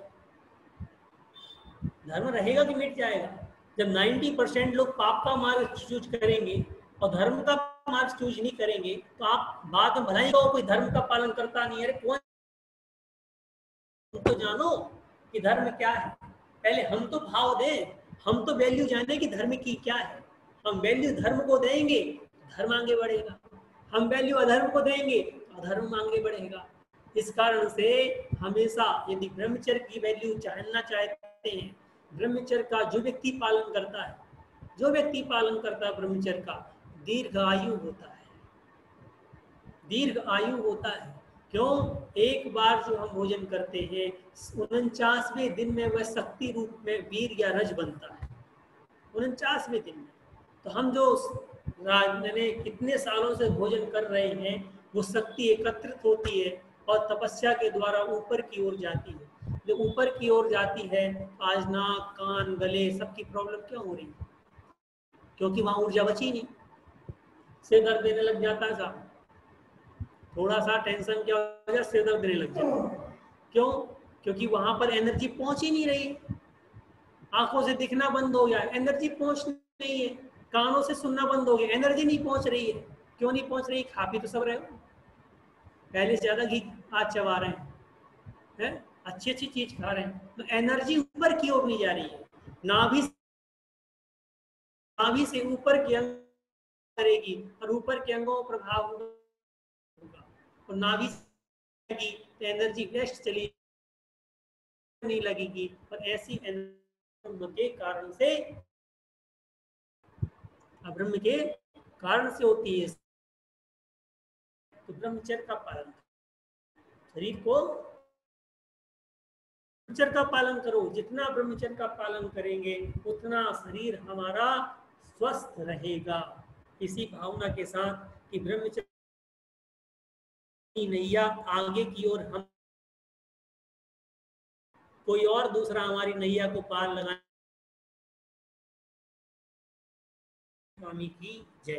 धर्म रहेगा कि मिट जाएगा? जब 90% लोग पाप का मार्ग चूज करेंगे और धर्म का मार्ग चूज नहीं करेंगे, तो आप बाद में भलाई कोई धर्म का पालन करता नहीं है। अरे कौन, तो जानो कि धर्म क्या है। पहले हम तो भाव दें, हम तो वैल्यू जाने कि धर्म की क्या है। हम वैल्यू धर्म को देंगे, धर्म आगे बढ़ेगा। हम वैल्यू अधर्म को देंगे, अधर्म आगे बढ़ेगा। इस कारण से हमेशा यदि ब्रह्मचर्य की वैल्यू जानना चाहते हैं, ब्रह्मचर्य का जो व्यक्ति पालन करता है, जो व्यक्ति पालन करता है ब्रह्मचर्य का, दीर्घ आयु होता है, दीर्घ आयु होता है। क्यों? एक बार जो हम भोजन करते हैं 49वें दिन में वह शक्ति रूप में वीर या रज बनता है, 49वें दिन में। तो हम जो मैंने कितने सालों से भोजन कर रहे हैं, वो शक्ति एकत्रित होती है और तपस्या के द्वारा ऊपर की ओर जाती है। जो ऊपर की ओर जाती है, आज नाक कान गले सबकी प्रॉब्लम क्यों हो रही है? क्योंकि वहां ऊर्जा बची नहीं। सिर दर्द देने लग जाता है साहब, थोड़ा सा टेंशन क्या हो जाए सिर दर्द देने लग जाए। क्यों? क्योंकि वहां पर एनर्जी पहुंच ही नहीं रही। आंखों से दिखना बंद हो गया, एनर्जी पहुंच नहीं है। कानों से सुनना बंद हो गया, एनर्जी नहीं पहुंच रही है। क्यों नहीं पहुंच रही? खा पी तो सब रहे हो, पहले से ज्यादा घी आज चबा रहे हैं, अच्छी अच्छी चीज खा रहे हैं, तो एनर्जी ऊपर की ओर नहीं जा रही है। नाभि से ऊपर की अंग करेगी और ऊपर के अंगों का प्रभाव होगा, और नाभि की एनर्जी वेस्ट चली नहीं लगेगी। और ऐसी एनर्जी के कारण से, अब्रह्म के कारण से होती है। तो ब्रह्मचर्य का पालन, शरीर को ब्रह्मचर्य का पालन करो। जितना ब्रह्मचर्य का पालन करेंगे उतना शरीर हमारा स्वस्थ रहेगा। इसी भावना के साथ कि ब्रह्मचर्य की नैया आगे की ओर हम कोई और दूसरा हमारी नैया को पार लगाए। स्वामी की जय।